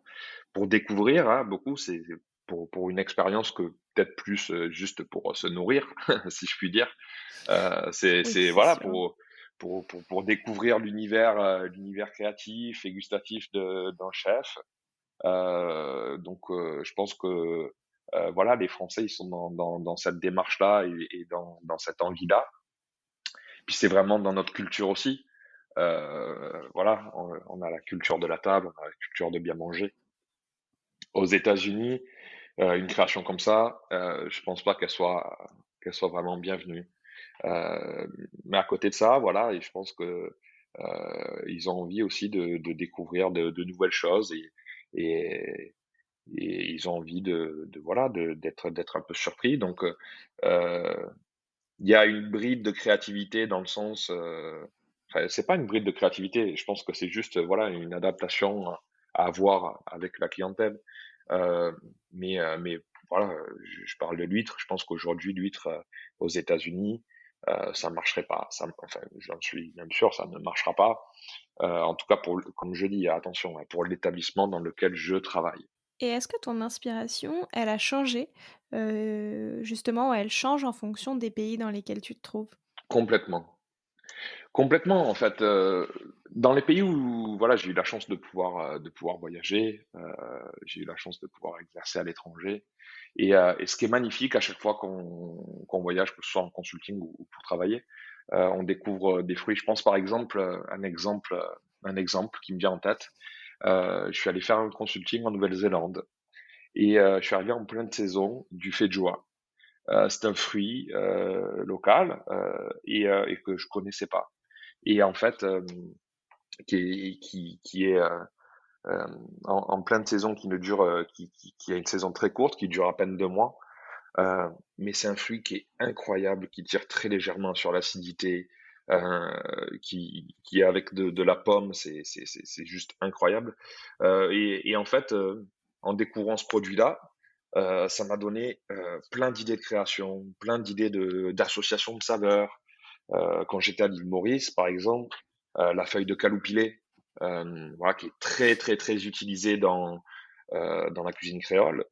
découvrir, hein, beaucoup, c'est pour une expérience que peut-être plus juste pour se nourrir, si je puis dire. oui, C'est c'est voilà sûr. pour découvrir l'univers créatif et gustatif d'un chef. Je pense que voilà, les Français ils sont dans cette démarche-là et dans cette envie-là. Puis c'est vraiment dans notre culture aussi. Voilà, on a la culture de la table, on a la culture de bien manger. Aux États-Unis, une création comme ça, je pense pas qu'elle soit vraiment bienvenue. Euh, mais à côté de ça, voilà, et je pense que ils ont envie aussi de découvrir de nouvelles choses et, et ils ont envie voilà d'être un peu surpris. Donc euh, il y a une bride de créativité dans le sens, enfin, c'est pas une bride de créativité. Je pense que c'est juste voilà une adaptation à avoir avec la clientèle. Euh, mais voilà, je parle de l'huître. Je pense qu'aujourd'hui l'huître aux États-Unis, ça marcherait pas. Enfin, j'en suis même sûr, ça ne marchera pas. En tout cas comme je dis, attention, hein, pour l'établissement dans lequel je travaille. Et est-ce que ton inspiration, elle a changé, justement, elle change en fonction des pays dans lesquels tu te trouves? Complètement. Complètement, en fait, dans les pays où voilà, j'ai eu la chance de pouvoir voyager, j'ai eu la chance de pouvoir exercer à l'étranger et ce qui est magnifique à chaque fois qu'on voyage, que ce soit en consulting ou pour travailler, on découvre des fruits. Je pense par exemple, un exemple qui me vient en tête, je suis allé faire un consulting en Nouvelle-Zélande et je suis arrivé en pleine saison du feijoa. C'est un fruit local et que je connaissais pas. Et en fait, qui est euh, en pleine saison, qui ne dure, qui a une saison très courte, qui dure à peine 2 mois. Euh, mais c'est un fruit qui est incroyable, qui tire très légèrement sur l'acidité, qui est avec de la pomme, c'est juste incroyable. Et en fait, en découvrant ce produit-là, ça m'a donné plein d'idées de création, plein d'idées d'association de saveurs. Quand j'étais à l'île Maurice, par exemple, la feuille de caloupilé, voilà, qui est très très très utilisée dans la cuisine créole,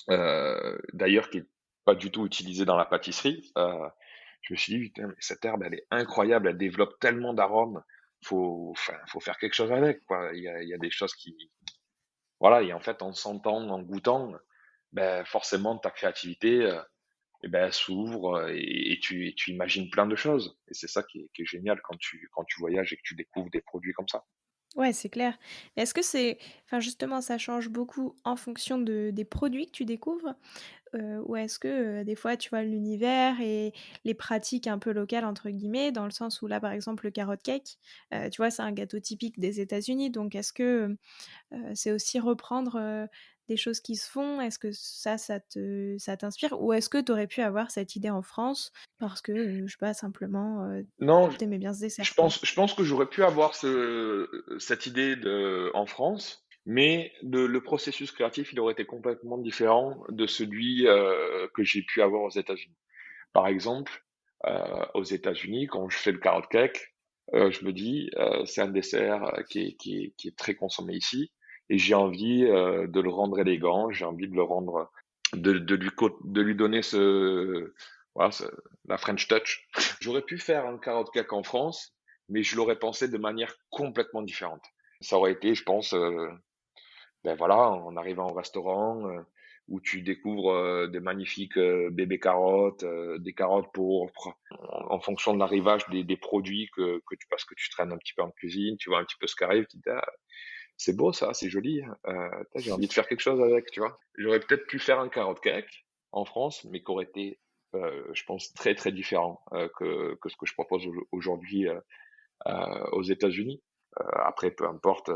d'ailleurs qui est pas du tout utilisée dans la pâtisserie. Je me suis dit, putain, mais cette herbe, elle est incroyable, elle développe tellement d'arômes, faut faire quelque chose avec, quoi. Il y a des choses voilà, et en fait, en sentant, en goûtant, ben forcément ta créativité, et ben, elle s'ouvre et tu imagines plein de choses. Et c'est ça qui est génial quand tu voyages et que tu découvres des produits comme ça. Ouais, c'est clair. Mais est-ce que c'est enfin, justement, ça change beaucoup en fonction des produits que tu découvres? Ou est-ce que, des fois, tu vois, l'univers et les pratiques un peu «locales» entre guillemets, dans le sens où là, par exemple, le carrot cake, tu vois, c'est un gâteau typique des États-Unis, donc est-ce que, c'est aussi reprendre, des choses qui se font? Est-ce que ça t'inspire? Ou est-ce que tu aurais pu avoir cette idée en France parce que, je sais pas, simplement, Non, tu bien ce dessert, quoi? je pense que j'aurais pu avoir cette idée en France. Mais le processus créatif, il aurait été complètement différent de celui que j'ai pu avoir aux États-Unis. Par exemple, aux États-Unis, quand je fais le carrot cake, je me dis, c'est un dessert qui est très consommé ici, et j'ai envie de le rendre élégant, j'ai envie de le rendre, de lui donner voilà, la French touch. J'aurais pu faire un carrot cake en France, mais je l'aurais pensé de manière complètement différente. Ça aurait été, je pense, ben voilà, en arrivant au restaurant, où tu découvres des magnifiques bébés carottes, des carottes pourpres, en fonction de l'arrivage des produits parce que tu traînes un petit peu en cuisine, tu vois un petit peu ce qui arrive, tu te dis, ah, c'est beau ça, c'est joli, j'ai envie de faire quelque chose avec, tu vois. J'aurais peut-être pu faire un carrot cake en France, mais qui aurait été, je pense, très très différent que ce que je propose aujourd'hui aux États-Unis. Après, peu importe,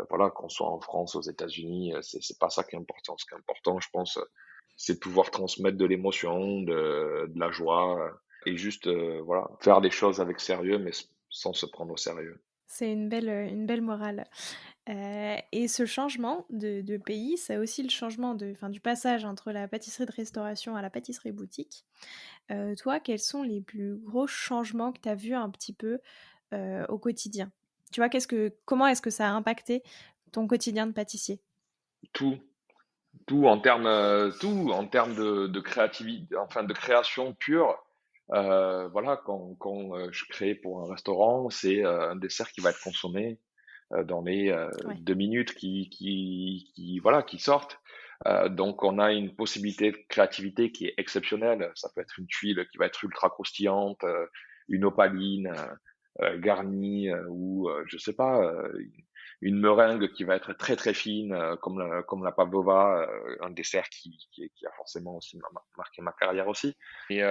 voilà, qu'on soit en France, aux États-Unis, c'est pas ça qui est important. Ce qui est important, je pense, c'est de pouvoir transmettre de l'émotion, de la joie, et juste, voilà, faire des choses avec sérieux, mais sans se prendre au sérieux. C'est une belle morale. Et ce changement de pays, c'est aussi le changement du passage entre la pâtisserie de restauration à la pâtisserie boutique. Toi, quels sont les plus gros changements que tu as vus un petit peu, au quotidien? Tu vois, comment est-ce que ça a impacté ton quotidien de pâtissier? Tout, tout en termes de créativité, enfin de création pure. Voilà, quand je crée pour un restaurant, c'est un dessert qui va être consommé dans les Ouais. 2 minutes voilà, qui sortent. Donc, on a une possibilité de créativité qui est exceptionnelle. Ça peut être une tuile qui va être ultra croustillante, une opaline garnie, ou je sais pas, une meringue qui va être très très fine, comme la pavlova, un dessert qui a forcément aussi marqué ma carrière aussi. Et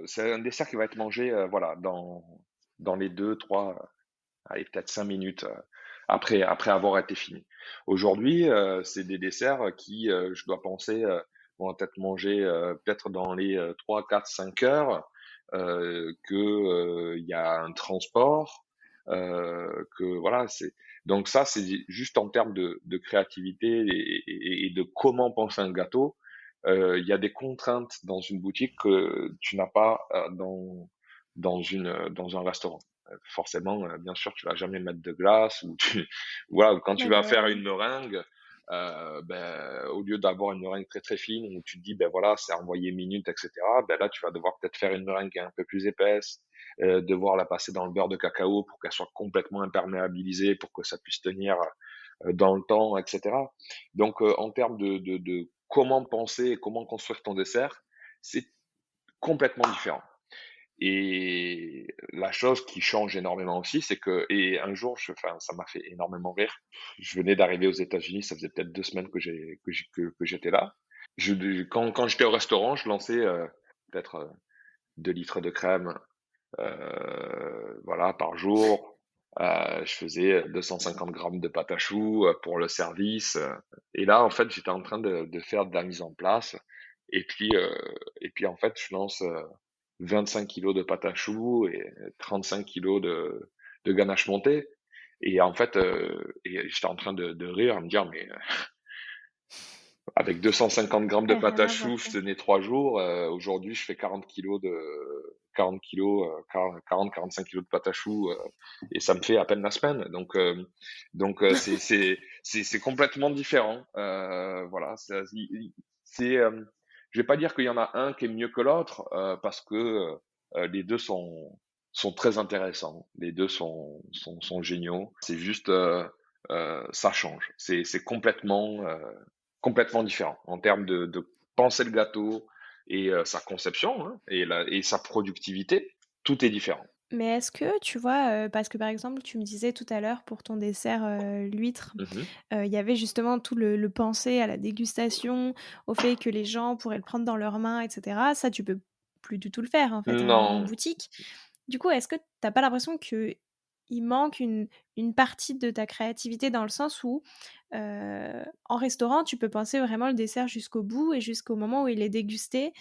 c'est un dessert qui va être mangé, voilà, dans les 2, 3, allez, peut-être 5 minutes après avoir été fini. Aujourd'hui, c'est des desserts qui, je dois penser, vont être mangés peut-être dans les 3, 4, 5 heures, il y a un transport, que voilà, donc ça, c'est juste en termes de créativité et de comment penser un gâteau. Il y a des contraintes dans une boutique que tu n'as pas dans un restaurant. Forcément, bien sûr, tu vas jamais mettre de glace voilà, ou quand tu Ouais, vas bah, ouais, faire ouais. une meringue, ben, au lieu d'avoir une meringue très très fine où tu te dis, ben voilà, c'est envoyé minute, etc., ben là, tu vas devoir peut-être faire une meringue un peu plus épaisse, devoir la passer dans le beurre de cacao pour qu'elle soit complètement imperméabilisée, pour que ça puisse tenir dans le temps, etc. Donc, en termes de comment penser et comment construire ton dessert, c'est complètement différent. Et la chose qui change énormément aussi, c'est que, et un jour, enfin, ça m'a fait énormément rire. Je venais d'arriver aux États-Unis, ça faisait peut-être 2 semaines que j'étais là. Quand j'étais au restaurant, je lançais peut-être 2 litres de crème, voilà, par jour. Je faisais 250 grammes de pâte à choux pour le service. Et là, en fait, j'étais en train de faire de la mise en place. Et puis, euh, et puis en fait, je lance 25 kilos de pâte à choux et 35 kilos de ganache montée. Et en fait, j'étais en train de rire, à me dire, mais avec 250 grammes de Ouais, pâte rien à à voir, choux, je quoi. tenais 3 jours. Aujourd'hui, je fais 40 kilos, 45 kilos de pâte à choux, et ça me fait à peine la semaine. Donc, c'est complètement différent. Voilà, je vais pas dire qu'il y en a un qui est mieux que l'autre, parce que les deux sont très intéressants. Les deux sont géniaux. C'est juste, ça change. C'est complètement différent en termes de penser le gâteau et sa conception, hein, et sa productivité. Tout est différent. Mais est-ce que tu vois, parce que, par exemple, tu me disais tout à l'heure pour ton dessert, l'huître, Mhm. il y avait justement tout le penser à la dégustation, au fait que les gens pourraient le prendre dans leurs mains et cetera. Ça, tu peux plus du tout le faire, en fait, en Non, boutique. Du coup, est-ce que tu as pas l'impression qu'il manque une partie de ta créativité dans le sens où, en restaurant, tu peux penser vraiment le dessert jusqu'au bout et jusqu'au moment où il est dégusté,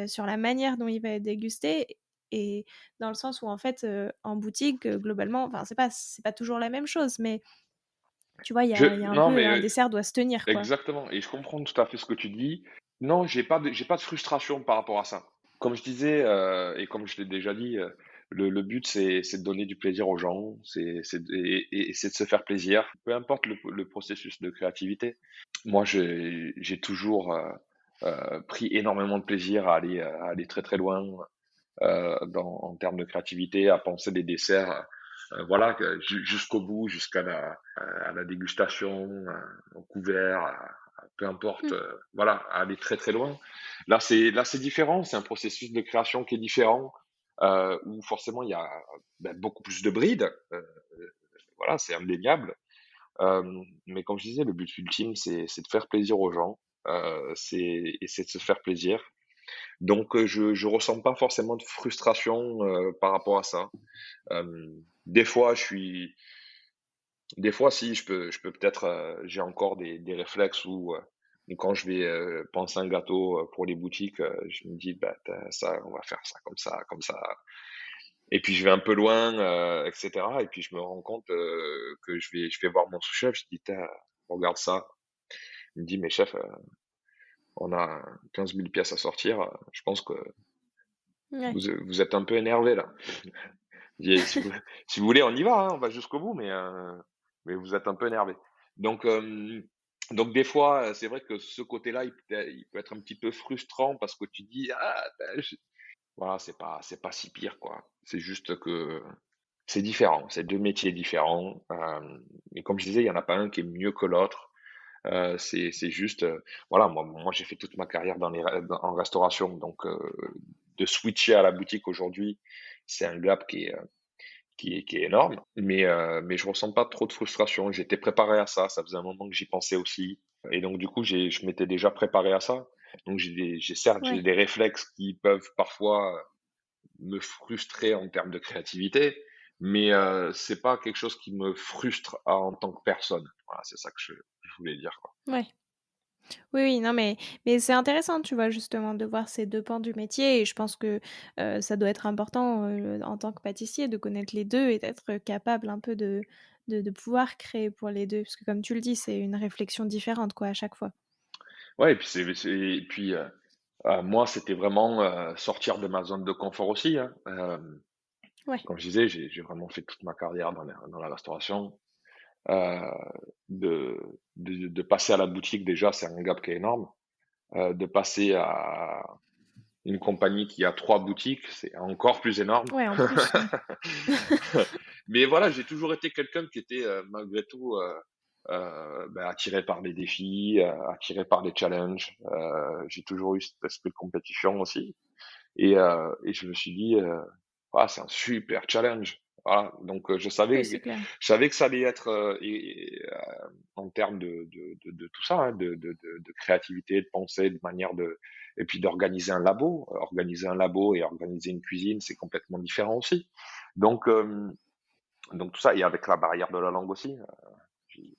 sur la manière dont il va être dégusté et dans le sens où en fait, en boutique, globalement, enfin c'est pas toujours la même chose, mais Tu vois, il y a un Non, peu mais un dessert doit se tenir, quoi. exactement, et je comprends tout à fait ce que tu dis. Non, j'ai pas de frustration par rapport à ça. Comme je disais, et comme je l'ai déjà dit, le but c'est de donner du plaisir aux gens, et c'est de se faire plaisir, peu importe le processus de créativité. Moi, j'ai toujours pris énormément de plaisir à aller très très loin en termes de créativité, à penser des desserts, voilà, jusqu'au bout, à la dégustation, au couvert, peu importe, Mmh. voilà, à aller très très loin. Là, c'est différent, c'est un processus de création qui est différent, où forcément il y a beaucoup plus de brides, voilà, c'est indéniable. Mais comme je disais, le but ultime, c'est de faire plaisir aux gens, c'est de se faire plaisir. Donc, je ressens pas forcément de frustration par rapport à ça. Euh, des fois, des fois, si je peux peut-être, j'ai encore des réflexes où quand je vais penser un gâteau pour les boutiques, je me dis, bah, ça, on va faire ça comme ça, comme ça. Et puis je vais un peu loin, etc. Et puis je me rends compte que je vais voir mon sous-chef, je dis, regarde ça. Il me dit, mais chef, on a 15 000 pièces à sortir. Je pense que Ouais. vous êtes un peu énervé là. Si vous, si vous voulez, on y va, hein, on va jusqu'au bout, mais vous êtes un peu énervé. Donc, des fois, c'est vrai que ce côté-là, il peut être un petit peu frustrant parce que tu dis, voilà, c'est pas si pire, quoi. C'est juste que c'est différent, c'est deux métiers différents. Et comme je disais, il y en a pas un qui est mieux que l'autre. C'est juste, voilà, moi j'ai fait toute ma carrière en restauration, donc de switcher à la boutique aujourd'hui, c'est un gap qui est énorme, mais je ressens pas trop de frustration. J'étais préparé à ça, ça faisait un moment que j'y pensais aussi, et donc du coup je m'étais déjà préparé à ça. Donc certes j'ai Ouais. des réflexes qui peuvent parfois me frustrer en termes de créativité, mais c'est pas quelque chose qui me frustre en tant que personne. Voilà, c'est ça que je voulais dire, quoi. Ouais. Oui, oui, non, mais c'est intéressant, tu vois, justement, de voir ces 2 pans du métier et je pense que, ça doit être important, en tant que pâtissier de connaître les 2 et d'être capable un peu de pouvoir créer pour les 2 parce que comme tu le dis, c'est une réflexion différente, quoi, à chaque fois. Ouais, et puis moi, c'était vraiment sortir de ma zone de confort aussi, hein. Ouais. Comme je disais, j'ai vraiment fait toute ma carrière dans la restauration. Euh, de passer à la boutique, déjà, c'est un gap qui est énorme. De passer à une compagnie qui a trois boutiques, c'est encore plus énorme. Ouais, en plus, ouais. Mais voilà, j'ai toujours été quelqu'un qui était malgré tout attiré par les défis, attiré par les challenges. J'ai toujours eu cet esprit de compétition aussi. Et je me suis dit, ah, c'est un super challenge. Voilà. Donc Oui, c'est clair. je savais que ça allait être en termes de tout ça, hein, de créativité, de pensée, de manière et puis d'organiser un labo. Organiser un labo et organiser une cuisine, c'est complètement différent aussi. Donc, euh, donc tout ça, et avec la barrière de la langue aussi, j'ai-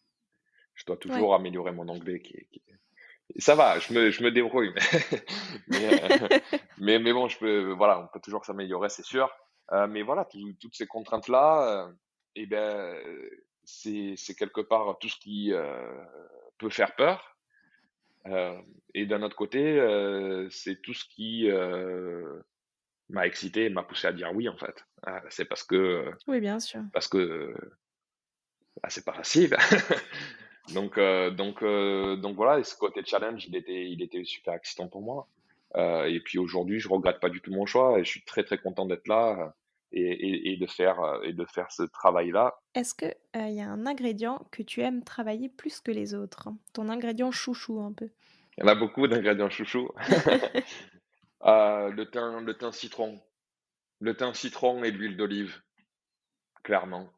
je dois Ouais. toujours améliorer mon anglais ça va, je me débrouille, mais, mais bon, voilà, on peut toujours s'améliorer, c'est sûr. Mais voilà, toutes ces contraintes-là, eh ben, c'est quelque part tout ce qui peut faire peur. Euh, et d'un autre côté, c'est tout ce qui m'a excité et m'a poussé à dire oui, en fait. C'est Oui, bien sûr. parce que c'est pas facile. Donc voilà, et ce côté challenge, il était super excitant pour moi. Et puis aujourd'hui, je regrette pas du tout mon choix et je suis très très content d'être là et de faire ce travail-là. Est-ce que, il y a un ingrédient que tu aimes travailler plus que les autres? Ton ingrédient chouchou un peu? Il y en a beaucoup d'ingrédients chouchous. Le thym citron, le thym citron et l'huile d'olive, clairement.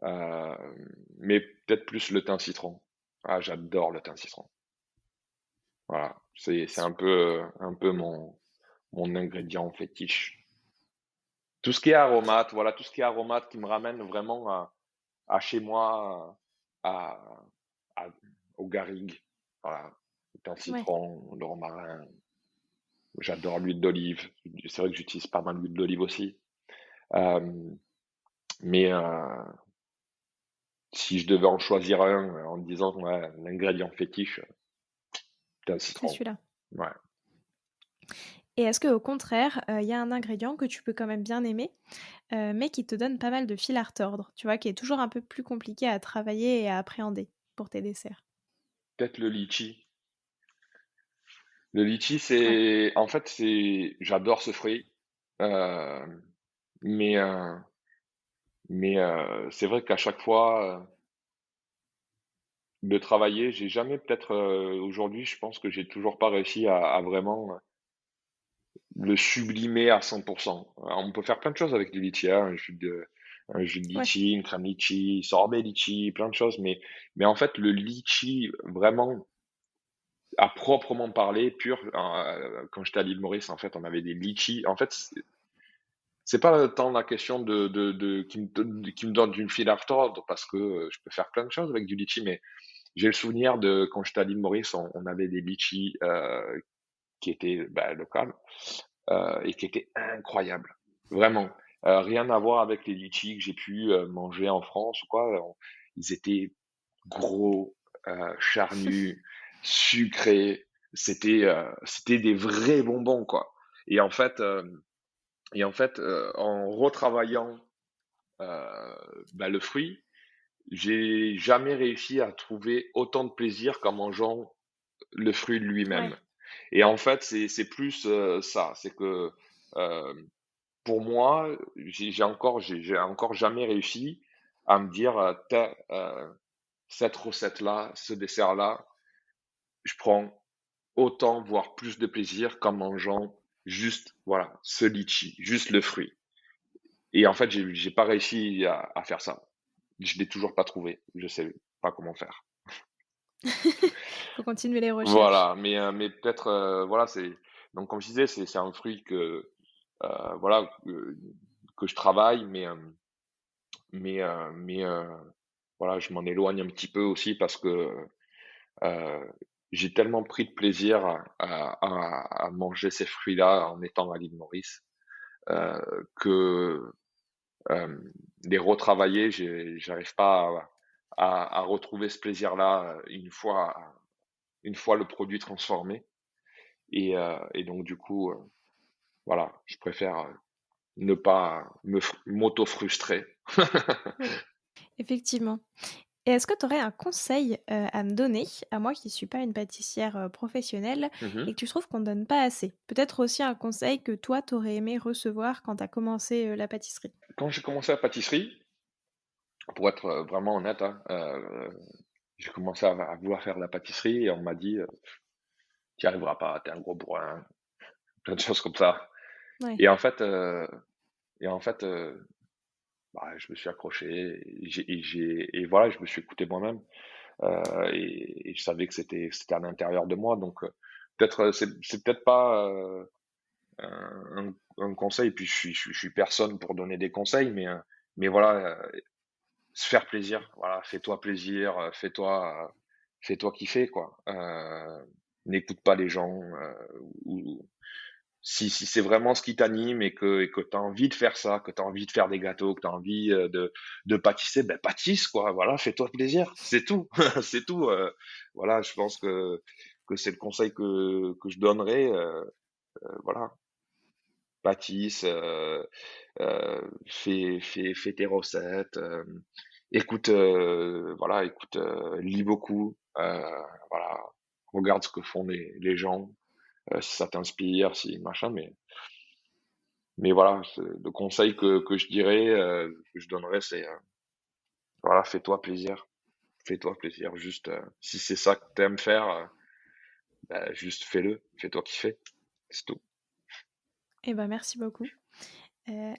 Euh, mais peut-être plus le thym citron. Ah, j'adore le thym citron. Voilà, c'est un peu mon ingrédient fétiche. Tout ce qui est aromate, voilà, tout ce qui est aromate qui me ramène vraiment à chez moi, à, à- au garrigue, voilà, un Ouais. citron, le romarin. J'adore l'huile d'olive. C'est vrai que j'utilise pas mal d'huile d'olive aussi. Euh, mais Si je devais en choisir un en disant ouais, l'ingrédient fétiche, c'est un C'est citron. celui-là. Ouais. Et est-ce qu'au contraire, il y a un ingrédient que tu peux quand même bien aimer, mais qui te donne pas mal de fil à retordre, tu vois? Qui est toujours un peu plus compliqué à travailler et à appréhender pour tes desserts? Peut-être le litchi. Le litchi, Ouais, j'adore ce fruit, euh, mais c'est vrai qu'à chaque fois de travailler, j'ai jamais peut-être aujourd'hui, je pense que j'ai toujours pas réussi à vraiment le sublimer à 100%. Alors, on peut faire plein de choses avec du litchi, hein, un jus de ouais, litchi, une crème litchi, sorbet litchi, plein de choses, mais en fait, le litchi, vraiment, à proprement parler, pur, quand j'étais à l'île Maurice, en fait, on avait des litchis. En fait, c'est pas tant la question qui me donne d'une fil à retordre, parce que je peux faire plein de choses avec du litchi, mais j'ai le souvenir de quand j'étais à l'île Maurice, on avait des litchis qui étaient locales et qui étaient incroyables, vraiment. Rien à voir avec les litchis que j'ai pu manger en France ou quoi. Ils étaient gros, charnus, sucrés. C'était des vrais bonbons, quoi. Et en fait, euh, en retravaillant le fruit, j'ai jamais réussi à trouver autant de plaisir qu'en mangeant le fruit ouais, lui-même. Et en fait, c'est plus ça, c'est que euh, pour moi, j'ai encore jamais réussi à me dire, cette recette-là, ce dessert-là, je prends autant, voire plus de plaisir qu'en mangeant juste, voilà, ce litchi, juste le fruit. Et en fait, j'ai pas réussi à faire ça. Je l'ai toujours pas trouvé. Je sais pas comment faire. faut continuer les recherches. Voilà, mais peut-être, voilà, donc comme je disais, c'est un fruit voilà, que je travaille, mais voilà, je m'en éloigne un petit peu aussi parce que euh, j'ai tellement pris de plaisir à manger ces fruits-là en étant à l'île Maurice euh, que euh, les retravailler, j'arrive pas à retrouver ce plaisir-là une fois le produit transformé. Et donc du coup, voilà, je préfère ne pas m'auto-frustrer. Oui, effectivement. Et est-ce que tu aurais un conseil, à me donner, à moi qui suis pas une pâtissière, professionnelle et Mhm. que tu trouves qu'on ne donne pas assez? Peut-être aussi un conseil que toi, tu aurais aimé recevoir quand tu as commencé, la pâtisserie? Quand j'ai commencé la pâtisserie, pour être vraiment honnête, hein, j'ai commencé à vouloir faire de la pâtisserie et on m'a dit, tu n'y arriveras pas, t'es un gros bourrin, plein de choses comme ça. Ouais, Et en fait, je me suis accroché et voilà, je me suis écouté moi-même et je savais que c'était à l'intérieur de moi. Donc peut-être c'est peut-être pas un conseil. Puis je suis personne pour donner des conseils, mais voilà, se faire plaisir. Voilà, fais-toi plaisir, fais-toi kiffer quoi. N'écoute pas les gens ou si c'est vraiment ce qui t'anime et que tu as envie de faire ça, que tu as envie de faire des gâteaux, que tu as envie de pâtisser, ben pâtisse, quoi. Voilà, fais-toi plaisir. C'est tout. C'est tout. Voilà, je pense que c'est le conseil que je donnerais. Voilà, pâtisse, fais tes recettes. Écoute, voilà, écoute, lis beaucoup. Voilà, regarde ce que font les gens, si ça t'inspire, si machin, mais voilà, le conseil que je dirais, que je donnerais, c'est voilà, fais-toi plaisir. Fais-toi plaisir. Juste, si c'est ça que t'aimes faire, juste fais-le. Fais-toi kiffer. C'est tout. et ben, merci beaucoup.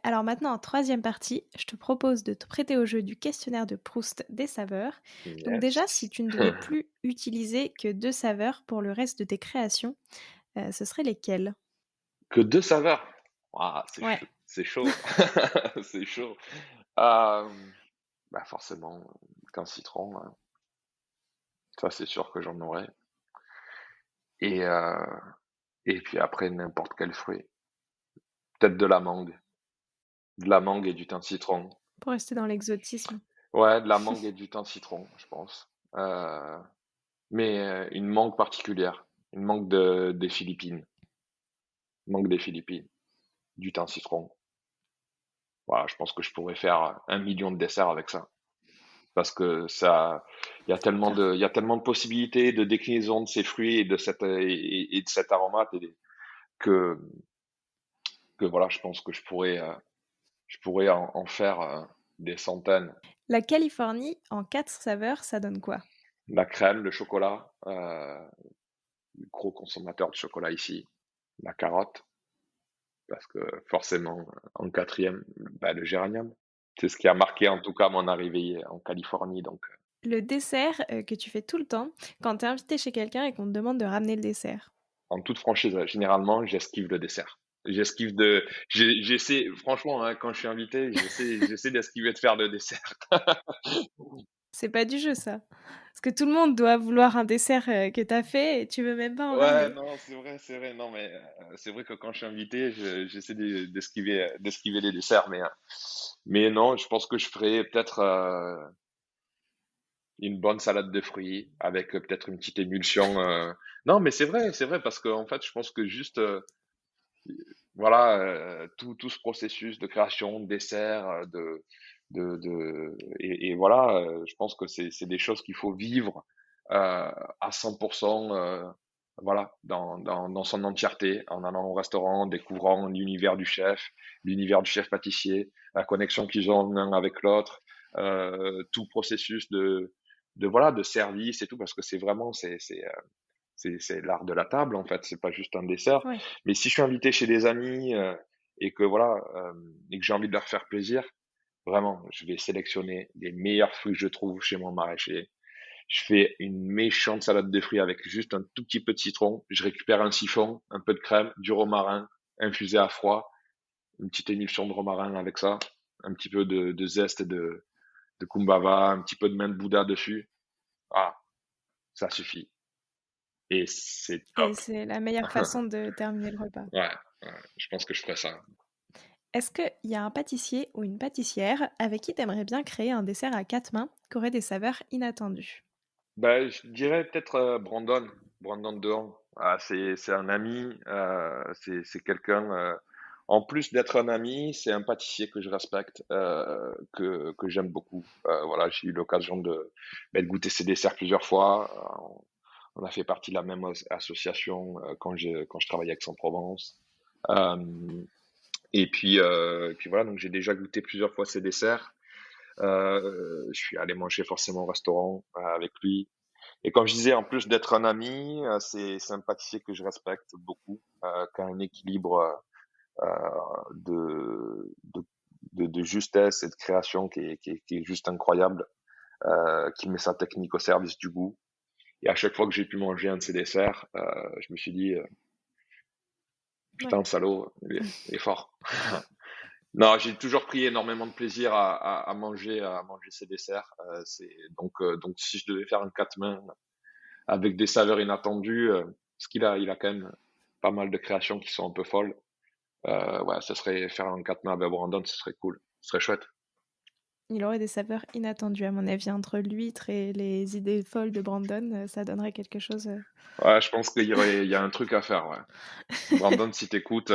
Alors maintenant en troisième partie, je te propose de te prêter au jeu du questionnaire de Proust des saveurs. Donc déjà, si Yes. tu ne devais plus utiliser que 2 saveurs pour le reste de tes créations, ce seraient lesquelles? Que deux saveurs. Ah, Ouais, c'est chaud. C'est chaud. Euh, forcément, qu'un citron, hein. Ça c'est sûr que j'en aurais. Et, euh, et puis après, n'importe quel fruit. Peut-être de la mangue. De la mangue et du thym citron. pour rester dans l'exotisme. Ouais, de la mangue et du thym citron, je pense. Mais une mangue particulière, une mangue des Philippines, mangue des Philippines, du thym citron. Voilà, je pense que je pourrais faire 1 million de desserts avec ça. Parce que ça, il y a tellement de possibilités de déclinaison de ces fruits et de et de cet aromate que, que voilà, je pense que je pourrais en faire des centaines. La Californie, en 4 saveurs, ça donne quoi? La crème, le chocolat, gros consommateur de chocolat ici, la carotte, parce que forcément, en quatrième, bah, le géranium. C'est ce qui a marqué en tout cas mon arrivée en Californie. Donc, Le dessert, que tu fais tout le temps quand tu es invité chez quelqu'un et qu'on te demande de ramener le dessert? en toute franchise, généralement, j'esquive le dessert. J'esquive de, j'essaie, franchement, hein, quand je suis invité, j'essaie d'esquiver de faire le dessert. C'est pas du jeu ça. Parce que tout le monde doit vouloir un dessert, que tu as fait et tu veux même pas en Ouais, ramener. non, c'est vrai, non, mais c'est vrai que quand je suis invité, j'essaie d'esquiver les desserts, mais non, je pense que je ferai peut-être une bonne salade de fruits avec peut-être une petite émulsion. Non, mais c'est vrai, parce qu'en fait, je pense que juste, voilà, tout ce processus de création, de dessert, et voilà, je pense que c'est des choses qu'il faut vivre à 100%, voilà, dans son entièreté, en allant au restaurant, en découvrant l'univers du chef pâtissier, la connexion qu'ils ont l'un avec l'autre, tout processus voilà, de service et tout, parce que c'est vraiment, c'est l'art de la table en fait, c'est pas juste un dessert. Ouais. Mais si je suis invité chez des amis et que voilà et que j'ai envie de leur faire plaisir, vraiment, je vais sélectionner les meilleurs fruits que je trouve chez mon maraîcher. Je fais une méchante salade de fruits avec juste un tout petit peu de citron. Je récupère un siphon, un peu de crème, du romarin infusé à froid, une petite émulsion de romarin avec ça, un petit peu de zeste de kumbava, un petit peu de main de Bouddha dessus. Ah, ça suffit. Et c'est Et top. c'est la meilleure façon de terminer le repas. Ouais, ouais, je pense que je ferais ça. Est-ce qu'il y a un pâtissier ou une pâtissière avec qui tu aimerais bien créer un dessert à 4 mains qui aurait des saveurs inattendues? Bah, je dirais peut-être Brandon Dehan. Ah, c'est un ami, c'est quelqu'un. En plus d'être un ami, c'est un pâtissier que je respecte, que j'aime beaucoup. Voilà, j'ai eu l'occasion de goûter ses desserts plusieurs fois. On a fait partie de la même association quand je travaillais à Aix-en-Provence. Euh, et puis voilà, donc j'ai déjà goûté plusieurs fois ses desserts. Je suis allé manger forcément au restaurant avec lui. Et comme je disais, en plus d'être un ami, c'est un pâtissier que je respecte beaucoup, qui a un équilibre de, de, de justesse et de création qui est juste incroyable, qui met sa technique au service du goût. Et à chaque fois que j'ai pu manger un de ses desserts, je me suis dit, putain, Ouais. le salaud, il est fort. Non, j'ai toujours pris énormément de plaisir à manger ces desserts. Donc si je devais faire un quatre mains avec des saveurs inattendues, parce il a quand même pas mal de créations qui sont un peu folles. Ouais, ça serait faire un quatre mains avec Brandon, ce serait cool, ce serait chouette. Il aurait des saveurs inattendues à mon avis, entre l'huître et les idées folles de Brandon, ça donnerait quelque chose, Ouais, je pense il y a un truc à faire, ouais. Brandon, si t'écoutes,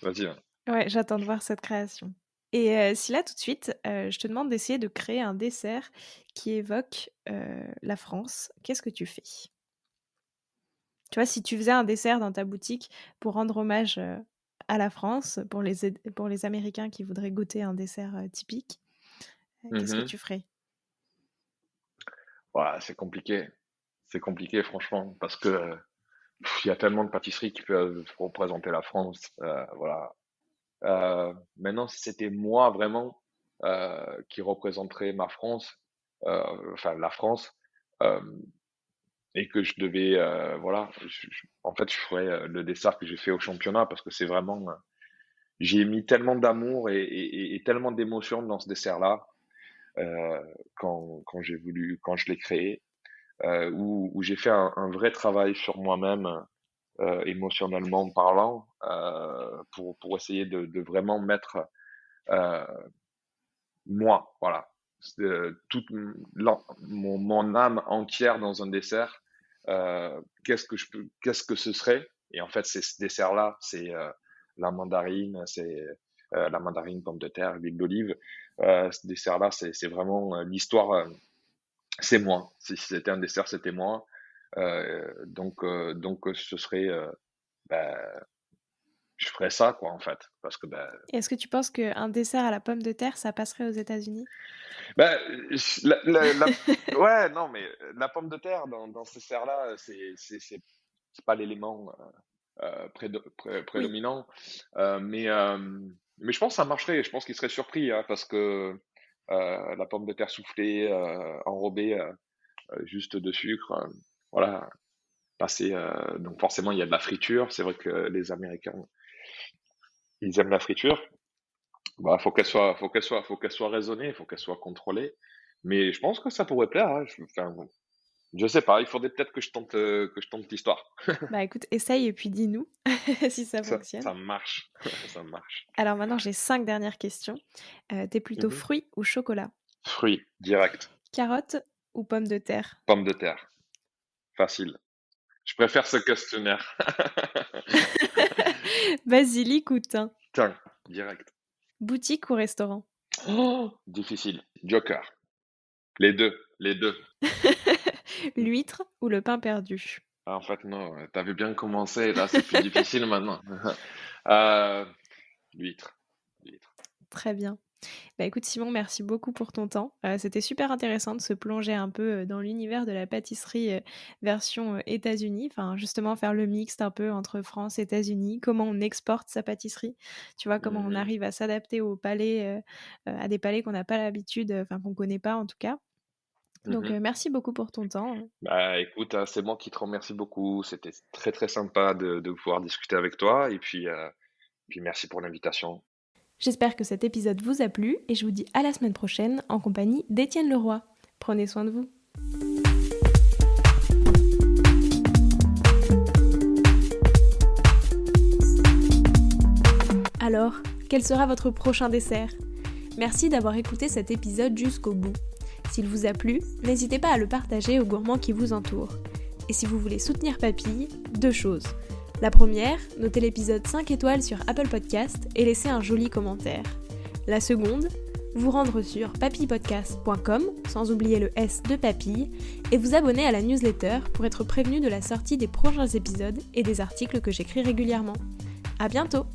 vas-y, hein. Ouais, j'attends de voir cette création. Et si là, tout de suite, je te demande d'essayer de créer un dessert qui évoque, la France, qu'est-ce que tu fais? Tu vois, si tu faisais un dessert dans ta boutique pour rendre hommage, à la France, pour les Américains qui voudraient goûter un dessert, typique, qu'est-ce que Mhm. tu ferais? Ouais, c'est compliqué franchement, parce que il y a tellement de pâtisseries qui peuvent représenter la France, voilà. Maintenant, si c'était moi vraiment qui représenterait ma France, enfin la France, euh, et que je devais, voilà, en fait, je ferais le dessert que j'ai fait au championnat parce que c'est vraiment, j'ai mis tellement d'amour et tellement d'émotion dans ce dessert-là quand quand je l'ai créé, où j'ai fait un vrai travail sur moi-même, émotionnellement parlant, pour essayer de vraiment mettre euh, moi, voilà. toute mon âme entière dans un dessert, qu'est-ce que ce serait? Et en fait, c'est ce dessert-là, c'est la mandarine, c'est la mandarine, pomme de terre, huile d'olive. Ce dessert-là, c'est vraiment l'histoire. C'est moi. Si c'était un dessert, c'était moi. Donc, ce serait, ben, je ferais ça, quoi, en fait, parce que ben, Est-ce que tu penses qu'un dessert à la pomme de terre, ça passerait aux États-Unis? ben, ouais, non, mais la pomme de terre dans ce dessert-là, c'est pas l'élément Oui. prédominant. Mais je pense que ça marcherait. Je pense qu'il serait surpris, hein, parce que la pomme de terre soufflée, enrobée juste de sucre, voilà, passer. Donc forcément, il y a de la friture. C'est vrai que les Américains, ils aiment la friture. Bah, faut qu'elle soit raisonnée, faut qu'elle soit contrôlée. Mais je pense que ça pourrait plaire, hein. Enfin, bon, je sais pas. Il faudrait peut-être que je tente l'histoire. Bah écoute, essaye et puis dis-nous si ça fonctionne. Ça marche, ça marche. Alors maintenant, j'ai 5 dernières questions. T'es plutôt Mhm. fruits ou chocolat? Fruits, direct. Carotte ou pomme de terre? Pomme de terre, facile. Je préfère ce questionnaire. Basilic ou thym? Tiens, direct. Boutique ou restaurant? Oh, difficile. Joker. Les deux, les deux. L'huître ou le pain perdu? Ah, en fait, non, t'avais bien commencé, là, c'est plus difficile maintenant. Euh, l'huître, l'huître. Très bien. Bah écoute Simon, merci beaucoup pour ton temps. C'était super intéressant de se plonger un peu, dans l'univers de la pâtisserie, version, États-Unis. Enfin, justement faire le mixte un peu entre France et États-Unis. Comment on exporte sa pâtisserie. Tu vois? Comment on Mhm, arrive à s'adapter aux palais, à des palais qu'on n'a pas l'habitude, enfin qu'on connaît pas en tout cas. Donc, mhm. merci beaucoup pour ton temps. Bah, écoute, c'est moi qui te remercie beaucoup. C'était très, très sympa de pouvoir discuter avec toi. Et puis merci pour l'invitation. J'espère que cet épisode vous a plu et je vous dis à la semaine prochaine en compagnie d'Étienne Leroy. Prenez soin de vous. Alors, quel sera votre prochain dessert? Merci d'avoir écouté cet épisode jusqu'au bout. S'il vous a plu, n'hésitez pas à le partager aux gourmands qui vous entourent. Et si vous voulez soutenir Papille, 2 choses. La première, notez l'épisode 5 étoiles sur Apple Podcast et laissez un joli commentaire. La seconde, vous rendre sur papillepodcast.com, sans oublier le S de Papille, et vous abonner à la newsletter pour être prévenu de la sortie des prochains épisodes et des articles que j'écris régulièrement. À bientôt!